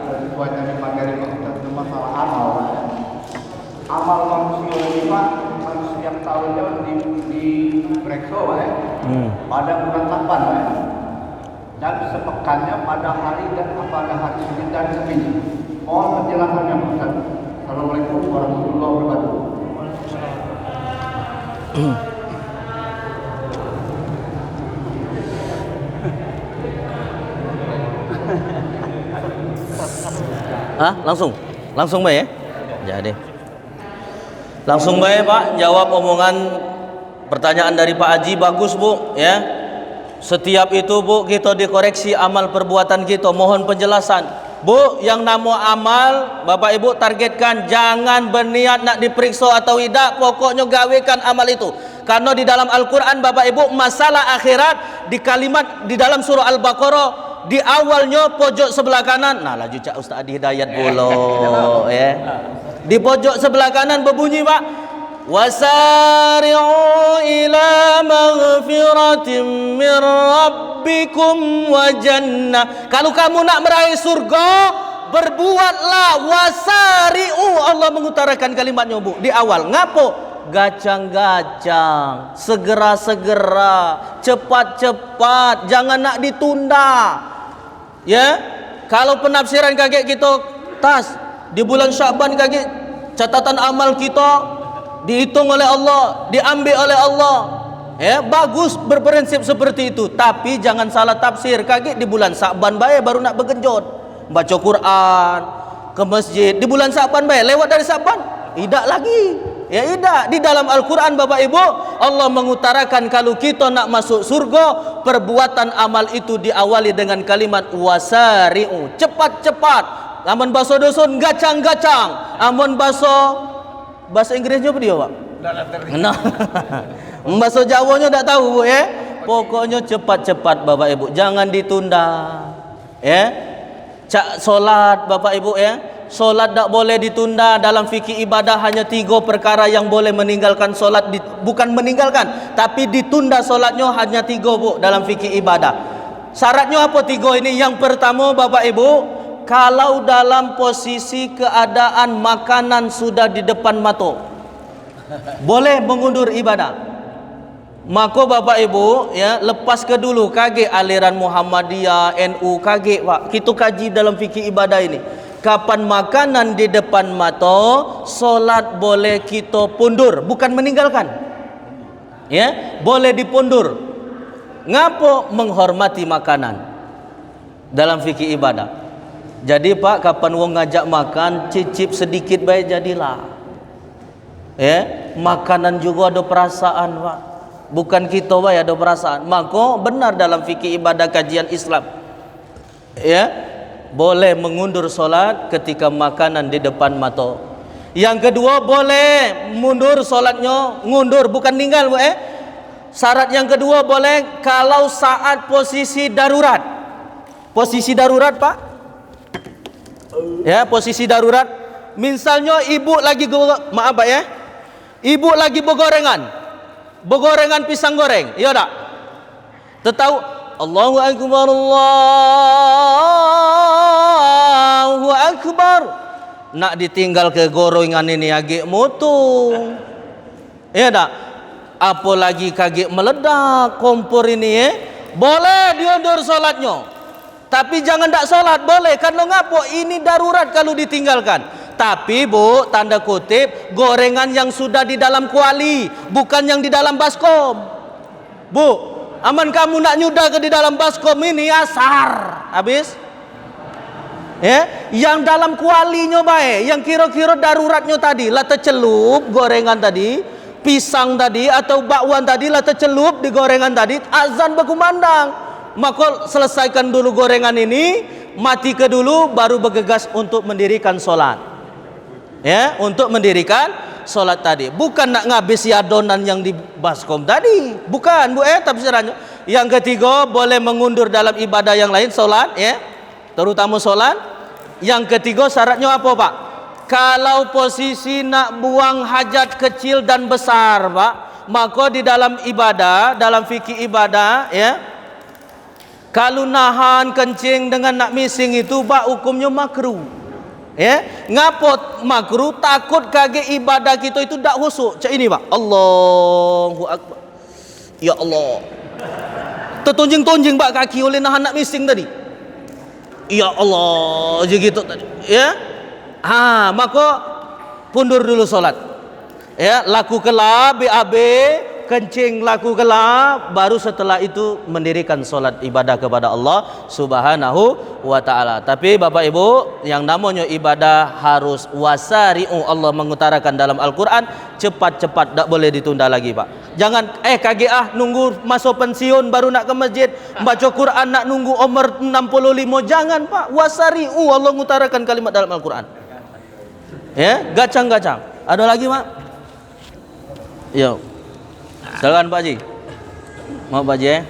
Sesuai dari materi kita masalah amal. Amal manusia ini Pak, setiap tahunnya di Brekso pada bulan Saban dan sepekannya pada hari dan pada hari Senin dan Kamis. Mohon penjelasannya Ustaz. Assalamualaikum warahmatullahi wabarakatuh. Langsung baik ya. Jadi langsung baik Pak, jawab omongan pertanyaan dari Pak Haji. Bagus Bu ya. Setiap itu Bu kita dikoreksi amal perbuatan kita. Mohon penjelasan Bu, yang nama amal Bapak Ibu targetkan, jangan berniat nak diperiksa atau tidak, pokoknya gawekan amal itu. Karena di dalam Al-Quran Bapak Ibu masalah akhirat di kalimat di dalam surah Al-Baqarah di awalnya pojok sebelah kanan. Nah laju Cak Ustaz Adi Hidayat pula ya. Di pojok sebelah kanan berbunyi Pak, wasari'u maghfiratin min rabbikum wa jannah. Kalau kamu nak meraih surga, berbuatlah wasari'u. Allah mengutarakan kalimatnya Bu di awal. Ngapo? Gacang-gacang, segera-segera, cepat-cepat, jangan nak ditunda. Ya, kalau penafsiran kaget kita tas di bulan Syaban kaget, catatan amal kita dihitung oleh Allah, diambil oleh Allah. Ya, bagus berprinsip seperti itu, tapi jangan salah tafsir. Kaget di bulan Syaban bae baru nak bergenjot, baca Quran, ke masjid di bulan Syaban bae, lewat dari Syaban tidak lagi. Ya tidak, di dalam Al-Quran Bapak Ibu Allah mengutarakan kalau kita nak masuk surga, perbuatan amal itu diawali dengan kalimat wasari'u, cepat-cepat. Amun bahasa dusun gacang-gacang, amun bahasa Inggrisnya apa dia Pak? Nah, bahasa Jawanya tak tahu Bu ya. Pokoknya cepat-cepat Bapak Ibu, jangan ditunda. Ya, solat Bapak Ibu ya. Solat tak boleh ditunda. Dalam fikih ibadah hanya 3 perkara yang boleh meninggalkan solat, bukan meninggalkan, tapi ditunda solatnya hanya 3 Bu dalam fikih ibadah. Syaratnya apa 3 ini? Yang pertama Bapak Ibu, kalau dalam posisi keadaan makanan sudah di depan mata, boleh mengundur ibadah. Maka Bapak Ibu ya, lepas ke dulu kaget aliran Muhammadiyah, NU kaget Pak. Kita kaji dalam fikih ibadah ini. Kapan makanan di depan mata, solat boleh kita pundur, bukan meninggalkan. Ya, boleh dipundur. Ngapo? Menghormati makanan dalam fikih ibadah. Jadi Pak, kapan wong ngajak makan, cicip sedikit baik jadilah. Ya, makanan juga ada perasaan Pak. Bukan kita baik ada perasaan. Maka benar dalam fikih ibadah kajian Islam. Ya, boleh mengundur solat ketika makanan di depan mata. Yang kedua, boleh mundur solatnya, ngundur bukan tinggal Bu Syarat yang kedua boleh kalau saat posisi darurat. Posisi darurat Pak. Ya, posisi darurat. Misalnya ibu lagi maaf Pak ya. Ibu lagi begorengan. Begorengan pisang goreng. Iya tak? Tahu Allahu Akbar, Allahu Akbar. Nak ditinggal ke gorengan ini agak mutu. Ya tak? Apalagi kaget meledak kompor ini boleh diundur solatnya. Tapi jangan tak solat boleh. Karena ngapo? Ini darurat kalau ditinggalkan. Tapi Bu, tanda kutip, gorengan yang sudah di dalam kuali, bukan yang di dalam baskom. Bu, aman kamu nak nyudah ke di dalam baskom ini asar habis. Ya, yang dalam kualinya baik, yang kira-kira daruratnya tadi, lah tercelup gorengan tadi, pisang tadi atau bakwan tadi, lah tercelup di gorengan tadi, azan berkumandang. Maka selesaikan dulu gorengan ini, mati ke dulu, baru bergegas untuk mendirikan solat. Ya, untuk mendirikan solat tadi, bukan nak ngabisi adonan yang di baskom tadi, bukan Bu tafsirannya. Yang ketiga, boleh mengundur dalam ibadah yang lain solat ya, terutama solat. Yang ketiga syaratnya apa Pak? Kalau posisi nak buang hajat kecil dan besar Pak, maka di dalam ibadah, dalam fikih ibadah ya, kalau nahan kencing dengan nak mising itu Pak, hukumnya makruh. Ya, ngapo makruh? Takut kaget ibadah kita itu tak khusyuk. Cak ini Pak, Allahu Akbar. Ya Allah. Tertonjing-tonjing Pak kaki oleh nahan nak mising tadi. Ya Allah, je gitu tadi. Ya. Maka pundur dulu solat. Ya, laku kelab BAB, kencing laku kelab, baru setelah itu mendirikan solat ibadah kepada Allah Subhanahu wa ta'ala. Tapi Bapak Ibu, yang namanya ibadah harus wasari'u. Allah mengutarakan dalam Al-Quran, cepat-cepat, tak boleh ditunda lagi Pak. Jangan kaget nunggu masuk pensiun baru nak ke masjid, baca Quran nak nunggu umur 65. Jangan Pak, wasari'u. Allah mengutarakan kalimat dalam Al-Quran. Ya, gacang-gacang. Ada lagi Pak? Ya. Silakan Pak Haji. Mau Pak Haji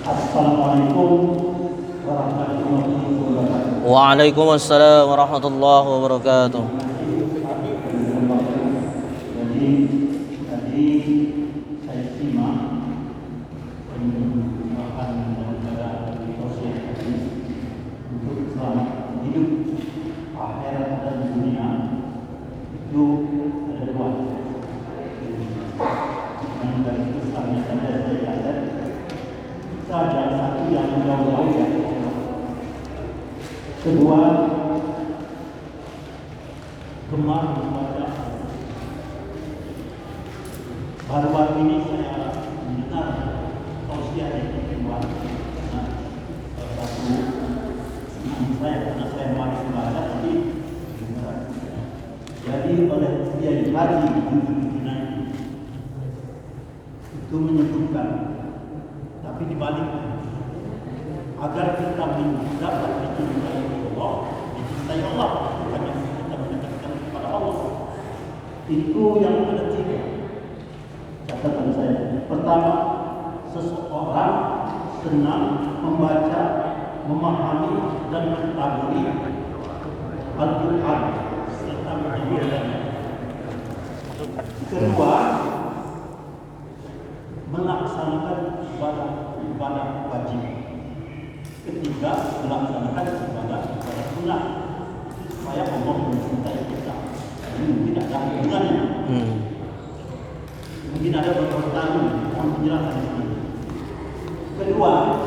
Assalamualaikum warahmatullahi wabarakatuh. Waalaikumsalam warahmatullahi wabarakatuh. Jadi tadi saya simak pembahasan daripada proses tadi untuk selamat hidup akhirat dan dunia itu ada dua. Yang dari Islamnya saja saya lihat saja satu yang jauh-jauh ya. Kedua, gemar membaca. Baru-baru ini saya mendengar tausiah dari kedua satu saya karena saya mari membaca tadi. Jadi oleh dia dibagi itu menyebutkan, tapi dibaliknya agar kita mendapat dicintai Allah, dicintai Allah, bukannya kita mendekatkan kepada Allah. Itu yang ada tiga catatan saya. Pertama, seseorang senang membaca, memahami dan mentadaburi Al-Quran serta menjalankannya. Kedua, melaksanakan ibadah wajib. Ketiga, melaksanakan ibadah sunnah supaya Allah mencintai kita. Ini tidak ada hubungannya. Mungkin ada beberapa penjelasan di sini. Kedua,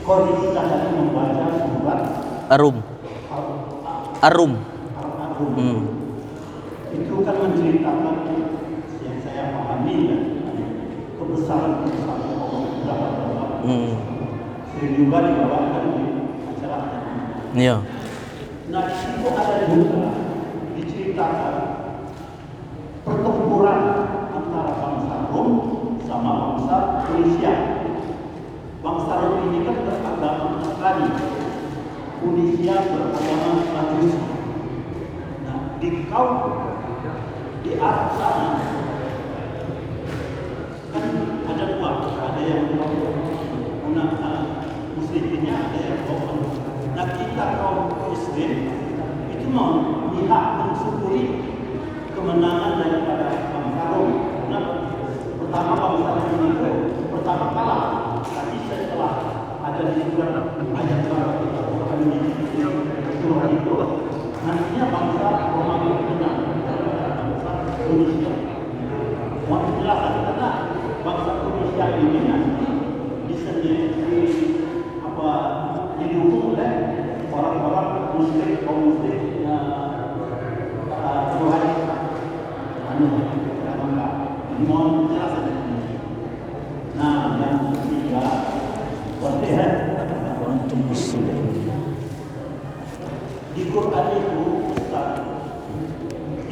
kalau kita tadi membaca surat Ar-Rum. Itu kan menceritakan yang saya pahami ya, kebesaran Allah. Sering juga dibawakan di acara ini. Iya. Nah, di situ ada juga diceritakan pertempuran antara bangsa Rom sama bangsa Tunisia. Bangsa Rom ini kan beragama Nasrani, Tunisia beragama Majusi. Nah, di kaum di Arab sana kan ada dua, ada yang muslimnya, ada yang kaum. Nah, kita kaum Muslim itu mau melihat mensyukuri kemenangan daripada bangsa Rom. Nah, pertama bangsa Rom itu pertama kalah, tapi setelah ada di surat ayat Al-Quran itu nantinya bangsa Romawi menang daripada bangsa Indonesia. Mau penjelasan karena bangsa Indonesia ini nanti didukung oleh orang-orang Muslim, kaum Muslim Tuhan. Ini mohon penjelasan. Nah, yang ketiga, di Quran itu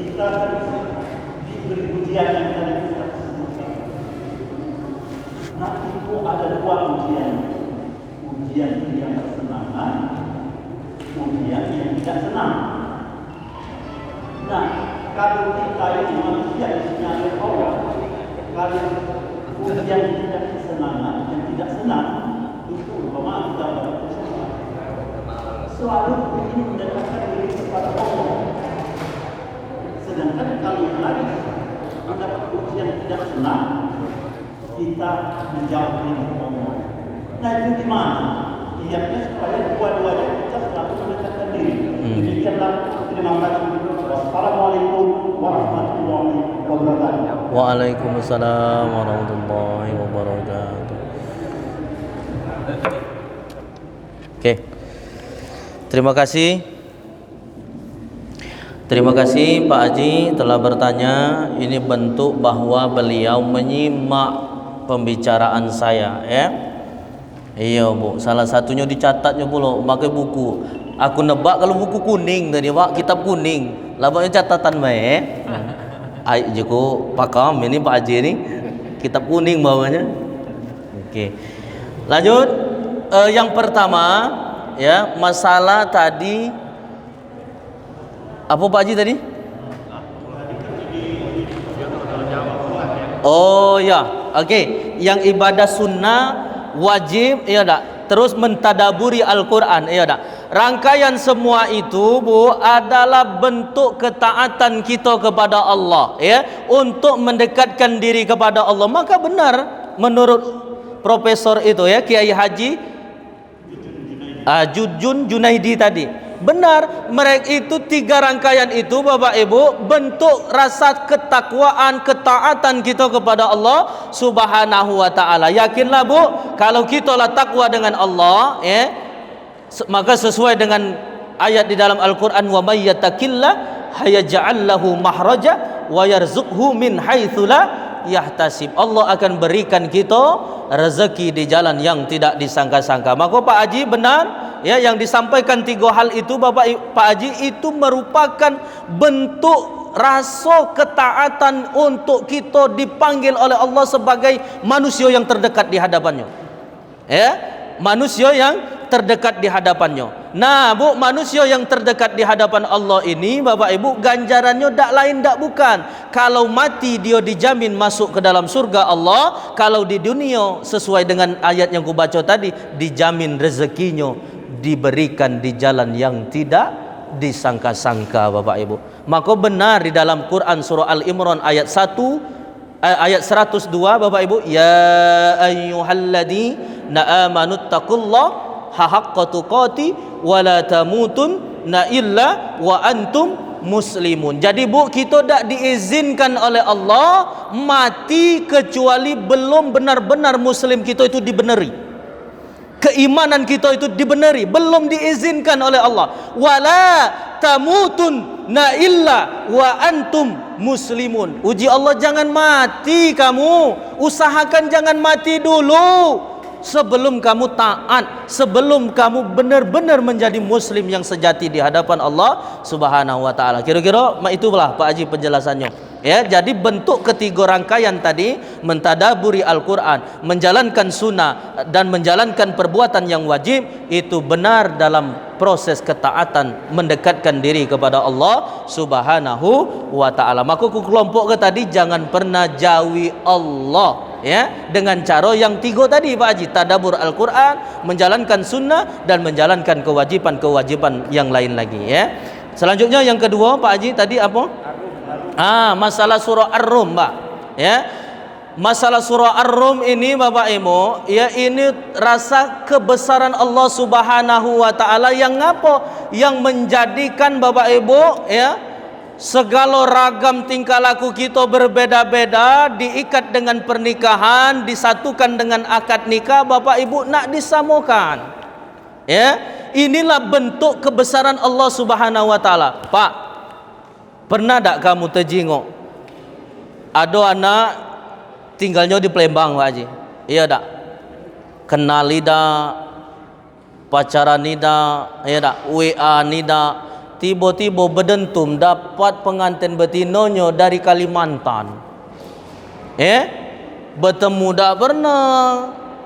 kita diberi ujian yang tadi kita sebutkan. Nah, itu ada dua ujian. Ujian yang kesenangan, ujian yang tidak senang. Nah, kalau kita yang manusia isinya oleh Allah, kalau ujian yang tidak kesenangan, yang tidak senang, itu umpama kita selalu ingin mendekatkan diri kepada Allah. Sedangkan kalau lagi mendapat ujian tidak senang, kita menjauh dari Allah. Nah, itu gimana? Niatnya supaya dua-duanya kita selalu mendekatkan diri. Demikianlah, terima kasih. Wassalamualaikum warahmatullahi wabarakatuh. Waalaikumsalam warahmatullahi wabarakatuh. Oke. Terima kasih. Terima kasih Pak Haji telah bertanya. Ini bentuk bahwa beliau menyimak pembicaraan saya, ya. Iya Bu, salah satunya dicatatnya pula pakai buku. Aku nebak kalau buku kuning tadi Pak, kitab kuning. Labaknya catatan bae. Ai jeko pakam ini Pak Haji ini kitab kuning bawahnya. Oke. Lanjut, yang pertama ya, masalah tadi apa Pak Haji tadi? Oh ya, oke. Yang ibadah sunnah wajib, ya tak? terus mentadaburi Al-Quran. Ya tak? Rangkaian semua itu Bu adalah bentuk ketaatan kita kepada Allah, ya, untuk mendekatkan diri kepada Allah. Maka benar menurut profesor itu, ya, Kiai Haji Jujun Junaidi tadi, benar, mereka itu 3 rangkaian itu Bapak Ibu bentuk rasa ketakwaan, ketaatan kita kepada Allah Subhanahu wa taala. Yakinlah Bu, kalau kita lah takwa dengan Allah, ya, maka sesuai dengan ayat di dalam Al-Qur'an, wa may yattaqillah hayaj'al lahu mahraja wa yarzuqhu min haitsu la yahtasib. Allah akan berikan kita rezeki di jalan yang tidak disangka-sangka. Maka Pak Haji benar, ya, yang disampaikan 3 hal itu Pak Haji itu merupakan bentuk rasa ketaatan untuk kita dipanggil oleh Allah sebagai manusia yang terdekat di hadapannya, ya, manusia yang terdekat di hadapannya. Nah Bu, manusia yang terdekat di hadapan Allah ini Bapak Ibu ganjarannya tak lain tak bukan, kalau mati dia dijamin masuk ke dalam surga Allah, kalau di dunia sesuai dengan ayat yang ku baca tadi dijamin rezekinya diberikan di jalan yang tidak disangka-sangka Bapak Ibu. Maka benar di dalam Quran surah Al-Imran ayat 102 Bapak Ibu, ya ayyuhalladzina amanu taqullaha haqqa tuqati wa la tamutunna illa wa antum muslimun. Jadi Bu, kita tak diizinkan oleh Allah mati kecuali belum benar-benar muslim kita itu dibenari, keimanan kita itu dibenari, belum diizinkan oleh Allah. Wala tamutunna illa wa antum muslimun. Uji Allah, jangan mati kamu, usahakan jangan mati dulu sebelum kamu taat, sebelum kamu benar-benar menjadi muslim yang sejati di hadapan Allah Subhanahu wa taala. Kira-kira itulah Pak Haji penjelasannya. Ya, jadi bentuk 3 rangkaian tadi, mentadaburi Al-Qur'an, menjalankan sunnah dan menjalankan perbuatan yang wajib, itu benar dalam proses ketaatan mendekatkan diri kepada Allah Subhanahu wa taala. Maka ku kelompok ke tadi jangan pernah jauhi Allah, ya, dengan cara yang 3 tadi Pak Haji, tadabbur Al-Qur'an, menjalankan sunnah dan menjalankan kewajiban-kewajiban yang lain lagi, ya. Selanjutnya yang kedua Pak Haji tadi apa? Masalah surah Ar-Rum, Pak, ya. Masalah surah Ar-Rum ini Bapak Ibu, ya, ini rasa kebesaran Allah Subhanahu wa taala yang apa? Yang menjadikan Bapak Ibu, ya, segala ragam tingkah laku kita berbeda-beda diikat dengan pernikahan, disatukan dengan akad nikah, Bapak Ibu nak disamakan. Ya, inilah bentuk kebesaran Allah Subhanahu wa taala. Pak, pernah tak kamu terjenguk ada anak tinggalnya di Palembang Pak Haji? Iya tak? Kenal ida, pacaran ida, iya tak? WA nida, tiba-tiba berdentum dapat pengantin betinonyo dari Kalimantan. Bertemu tak pernah,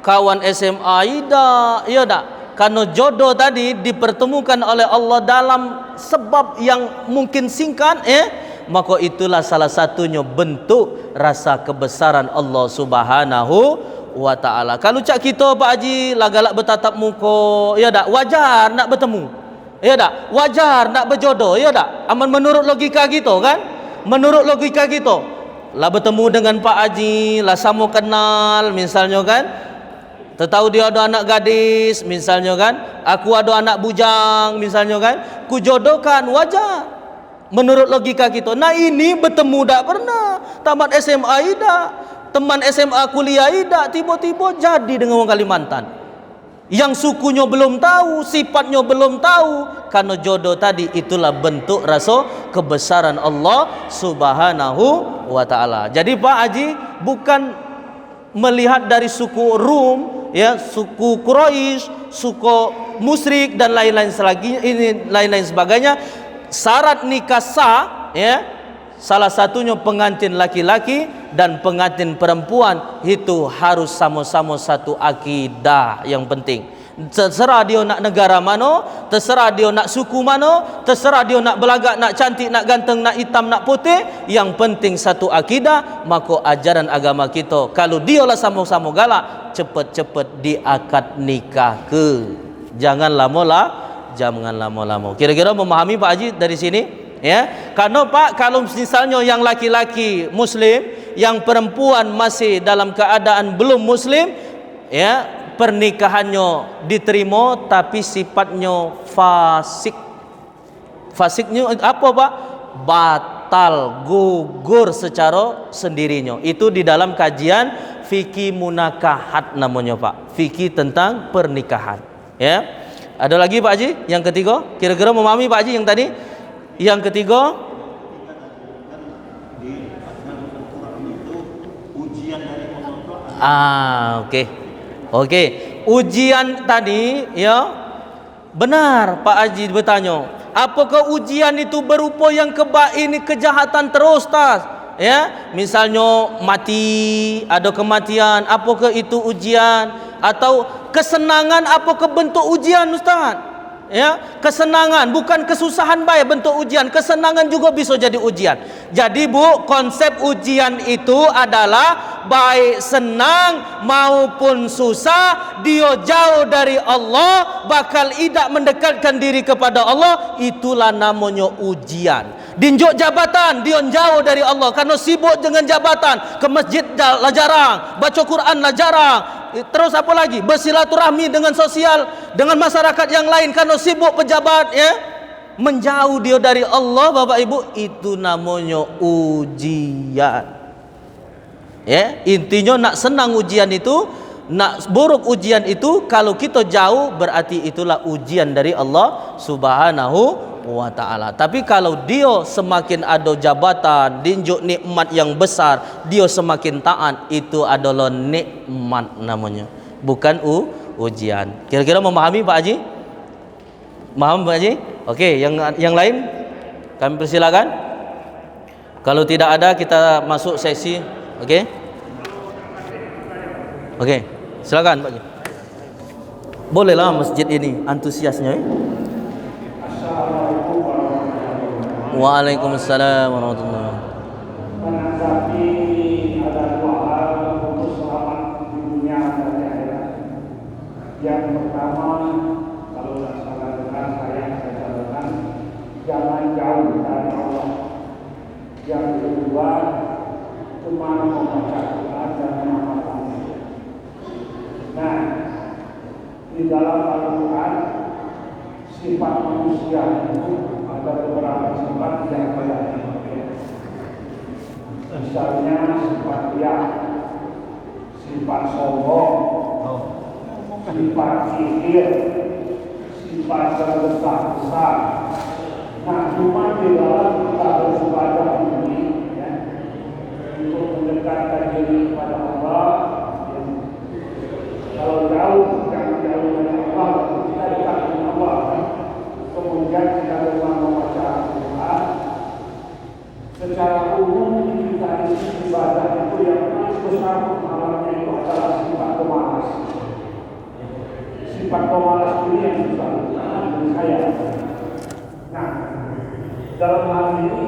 kawan SMA ida, iya tak? Karena jodoh tadi dipertemukan oleh Allah dalam sebab yang mungkin singkat, maka itulah salah satunya bentuk rasa kebesaran Allah Subhanahu wa taala. Kalau cak kita Pak Haji lagalak bertatap muka, ya tak? Wajar nak bertemu. Ya tak? Wajar nak berjodoh, ya tak? Aman menurut logika kita kan? Menurut logika kita. Lah bertemu dengan Pak Haji, lah sama kenal misalnya kan? Tahu dia ada anak gadis misalnya kan, aku ada anak bujang misalnya kan, ku jodohkan, wajar menurut logika kita. Nah ini bertemu tak pernah, tamat SMA ida, teman SMA kuliah ida, tiba-tiba jadi dengan orang Kalimantan yang sukunya belum tahu, sifatnya belum tahu. Karena jodoh tadi itulah bentuk rasa kebesaran Allah Subhanahu wa taala. Jadi Pak Haji bukan melihat dari suku Rum, ya, suku Quraisy, suku musyrik dan lain-lain sebagainya. Syarat nikah sah, ya, salah satunya pengantin laki-laki dan pengantin perempuan itu harus sama-sama satu akidah yang penting. Terserah dia nak negara mana, terserah dia nak suku mana, terserah dia nak belagak, nak cantik, nak ganteng, nak hitam, nak putih. Yang penting satu akidah, maka ajaran agama kita, kalau dia lah sama-sama galak, cepat-cepat diakad nikah ke. Jangan lama-lama. Kira-kira memahami Pak Haji dari sini? Ya, karena Pak, kalau misalnya yang laki-laki Muslim, yang perempuan masih dalam keadaan belum Muslim, ya, pernikahannya diterima tapi sifatnya fasik. Fasiknya apa Pak? Batal, gugur secara sendirinya. Itu di dalam kajian fikih munakahat namanya Pak. Fikih tentang pernikahan. Ya. Ada lagi Pak Haji? Yang ketiga, kira-kira memahami Pak Haji yang tadi? Yang ketiga, Okey. Ujian tadi, ya, benar Pak Haji bertanya. Apakah ujian itu berupa yang ini kejahatan terus tas? Ya, misalnya mati, ada kematian, apakah itu ujian? Atau kesenangan, apakah bentuk ujian Ustaz? Ya, kesenangan bukan kesusahan baik bentuk ujian, kesenangan juga bisa jadi ujian. Jadi Bu, konsep ujian itu adalah baik senang maupun susah, dia jauh dari Allah, bakal tidak mendekatkan diri kepada Allah, itulah namanya ujian. Dinjuk jabatan, dia jauh dari Allah karena sibuk dengan jabatan, ke masjid lah jarang, baca Quran lah jarang. Terus apa lagi? Bersilaturahmi dengan sosial, dengan masyarakat yang lain karena sibuk pejabat, ya. Menjauh dia dari Allah, Bapak Ibu, itu namanya ujian. Ya, intinya nak senang ujian itu, nak buruk ujian itu, kalau kita jauh berarti itulah ujian dari Allah Subhanahu wa ta'ala. Tapi kalau dia semakin ada jabatan, dinjuk nikmat yang besar, dia semakin taat, itu adalah nikmat namanya, bukan ujian. Kira-kira memahami Pak Haji? Memahami Pak Haji? Okey, yang lain kami persilakan. Kalau tidak ada, kita masuk sesi. Okey, silakan Pak Haji. Bolehlah masjid ini antusiasnya. Waalaikumsalam warahmatullahi wabarakatuh. Menanggapi ada dua hal untuk selamat di dunia dan di akhirat. Yang pertama, kalau salah dengar saya katakan jangan jauh dari Allah. Yang kedua, cuma membaca Quran dan mengamalkannya. Nah, di dalam Al-Quran sifat manusia itu ada beberapa sifat yang berbeda. Misalnya sifat riya, sifat sombong, sifat kikir, sifat tergesa-gesa. Nah, cuma di dalam kita beribadah ini, ya, untuk mendekatkan diri kepada Allah, ya, kalau jauh dari Allah, kita dekat dengan Allah. Kemudian kita memang membaca Al-Quran. Secara umum kita ibadah itu yang paling besar pahalanya itu adalah sifat pemalas. Sifat pemalas ini yang susah dari saya. Nah, dalam hal ini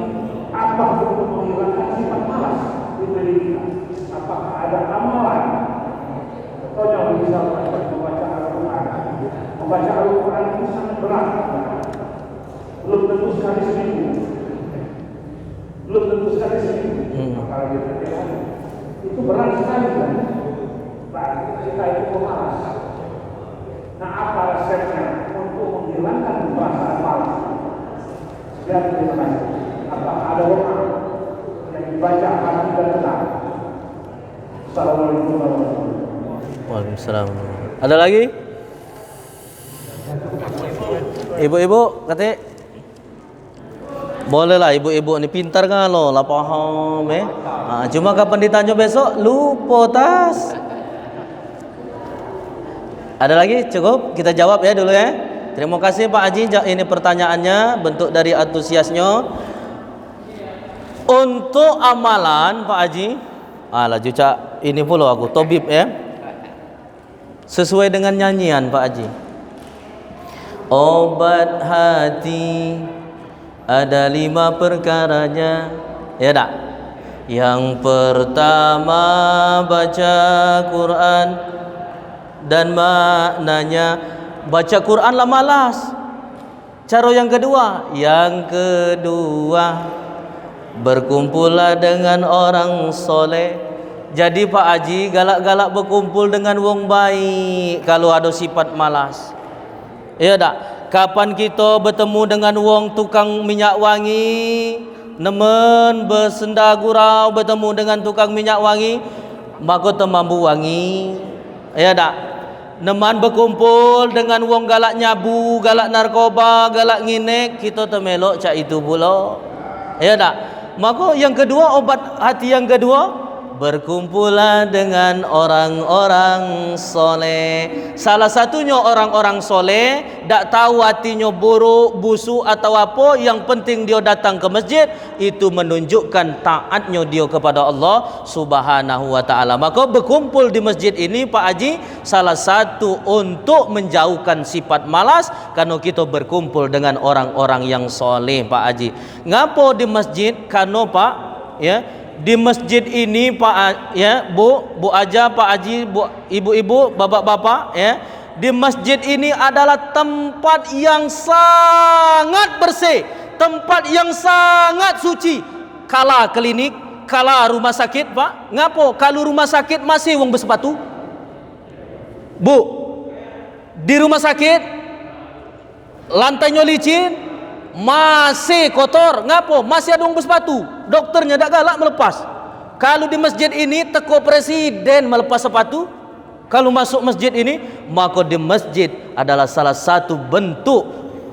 apa untuk menghilangkan sifat malas di diri kita? Apakah ada amalan? Contohnya misalnya membaca Al-Quran. Membaca Al-Quran itu sangat berat. Belum tentu sekali seminggu. Maka itu berat sekali kan? Berarti kita itu pemalas. Nah, apa resepnya untuk menghilangkan perasaan malas? Biar kita apakah ada orang yang dibaca hati dan tenang? Assalamualaikum warahmatullahi wabarakatuh. Waalaikumsalam. Ada lagi? Ibu-ibu katanya bolehlah, ibu-ibu ni pintar kan lo, lah paham cuma kapan ditanya besok lupa tas. Ada lagi? Cukup kita jawab ya dulu ya. Terima kasih Pak Haji, ini pertanyaannya, bentuk dari antusiasnya. Untuk amalan Pak Haji, juca ini pula aku tobib ya. sesuai dengan nyanyian Pak Haji. Obat hati ada 5 perkaranya, ya tak? Yang pertama baca Quran dan maknanya. Baca Quran lah malas. Cara yang kedua berkumpullah dengan orang soleh. Jadi Pak Haji galak-galak berkumpul dengan wong baik kalau ada sifat malas. Ya tak? Kapan kita bertemu dengan wong tukang minyak wangi, nemen bersenda gurau bertemu dengan tukang minyak wangi, maka temambu wangi. Ya tak? Neman berkumpul dengan wong galak nyabu, galak narkoba, galak nginek, kita temelok cak itu pula. Ya tak? Maka yang kedua, obat hati yang kedua, berkumpullah dengan orang-orang soleh. Salah satunya orang-orang soleh, tak tahu hatinya buruk, busuk atau apa, yang penting dia datang ke masjid, itu menunjukkan taatnya dia kepada Allah Subhanahu wa ta'ala. Maka berkumpul di masjid ini Pak Haji, salah satu untuk menjauhkan sifat malas, karena kita berkumpul dengan orang-orang yang soleh Pak Haji. Ngapo di masjid? Karena Pak, ya, di masjid ini Pak, ya, Bu Aja, Pak Haji, Bu, ibu-ibu, bapak-bapak, ya, di masjid ini adalah tempat yang sangat bersih, tempat yang sangat suci. Kala klinik, kala rumah sakit Pak. Ngapo? Kalau rumah sakit masih wong bersepatu. Bu, di rumah sakit lantainya licin, masih kotor. Ngapo? Masih ada wong bersepatu. Dokternya tak galak melepas. Kalau di masjid ini teko presiden melepas sepatu. Kalau masuk masjid ini, maka di masjid adalah salah satu bentuk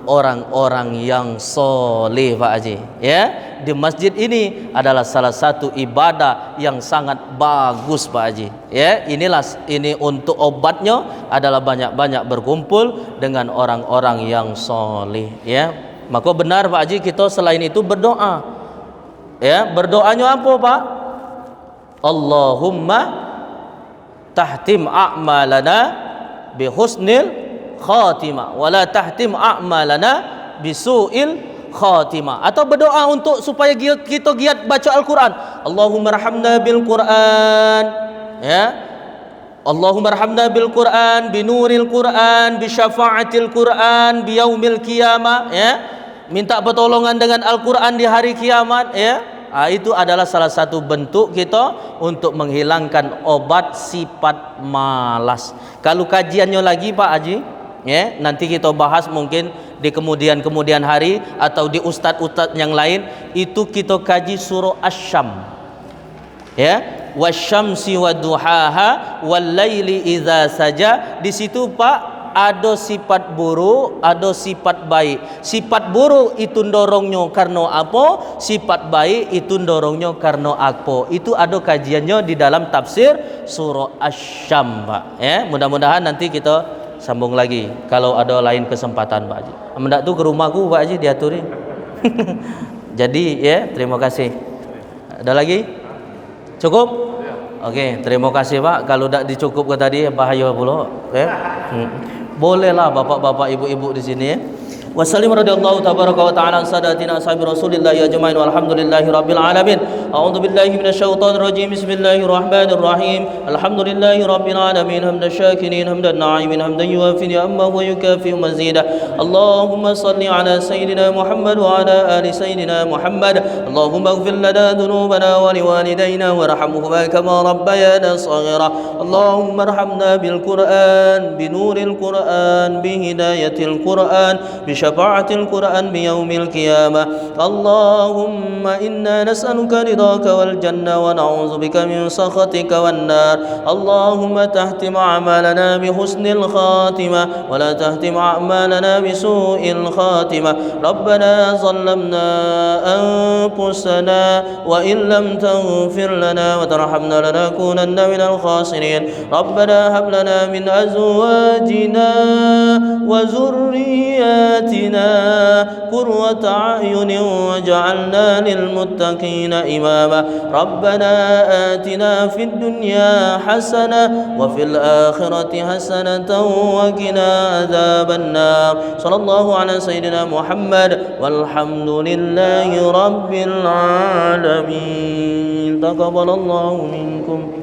orang-orang yang soleh Pak Haji. Ya, di masjid ini adalah salah satu ibadah yang sangat bagus Pak Haji. Ya, ini untuk obatnya adalah banyak-banyak berkumpul dengan orang-orang yang soleh. Ya, maka benar Pak Haji, kita selain itu berdoa. Ya, berdoanya apa Pak? Allahumma tahtim a'malana bihusnil khatimah wa la tahtim a'malana bisu'il khatimah. Atau berdoa untuk supaya kita giat baca Al-Quran. Allahumma rahamna bil Quran, ya, Allahumma rahamna bil Quran, binuril Quran, bisyafa'atil Quran, biyaumil qiyamah, ya. Minta pertolongan dengan Al-Quran di hari kiamat, ya. Itu adalah salah satu bentuk kita untuk menghilangkan obat sifat malas. Kalau kajiannya lagi Pak Haji, ya, nanti kita bahas mungkin di kemudian hari atau di ustadz-ustadz yang lain, itu kita kaji surah Asy-Syam, ya, wasyamsi waduhaha wallaili idza saja. Di situ Pak ada sifat buruk, ada sifat baik. Sifat buruk itu dorongnya karena apa? Sifat baik itu dorongnya karena apa? Itu ada kajiannya di dalam tafsir surah Asy-Syam Pak. Ya, mudah-mudahan nanti kita sambung lagi kalau ada lain kesempatan Pak Haji. Mendak tu ke rumahku Pak Haji diaturin. Jadi ya, terima kasih. Ada lagi? Cukup? Okey, terima kasih Pak. Kalau tak dicukupkan tadi bahaya pula. Ya. Bolehlah bapak-bapak, ibu-ibu di sini, ya. Wassalim radhiyallahu tabaraka wa ta'ala an sadatina ashabi Rasulillah ajmain walhamdulillahi rabbil alamin. A'udzu billahi minasyaitonir rajim. Bismillahirrahmanirrahim. Alhamdulillahi rabbil alamin. Hamdan syakirin, hamdan na'imin, hamdan yuwafi ni'amahu wa yukafi mazidah. Allahumma salli ala sayyidina Muhammad wa ala ali sayyidina Muhammad. Allahumma ighfir lana dhunubana wa liwalidayna warhamhuma kama rabbayana shaghira. Allahumma arhamna bil Qur'an, bi nuril Qur'an, bi hidayatil Qur'an, بشفاعة القرآن بيوم القيامة. اللهم إنا نسألك رضاك والجنة ونعوذ بك من سخطك والنار. اللهم تهتم أعمالنا بحسن الخاتمة ولا تهتم أعمالنا بسوء الخاتمة. ربنا ظلمنا أنفسنا وإن لم تغفر لنا وترحمنا لنكونن من الخاسرين. ربنا هب لنا من أزواجنا وذرياتنا ذريتنا قرة أعين واجعلنا للمتقين إماما ربنا آتنا في الدنيا حسنة وفي الآخرة حسنة وقنا عذاب النار صلى الله على سيدنا محمد والحمد لله رب العالمين تقبل الله منكم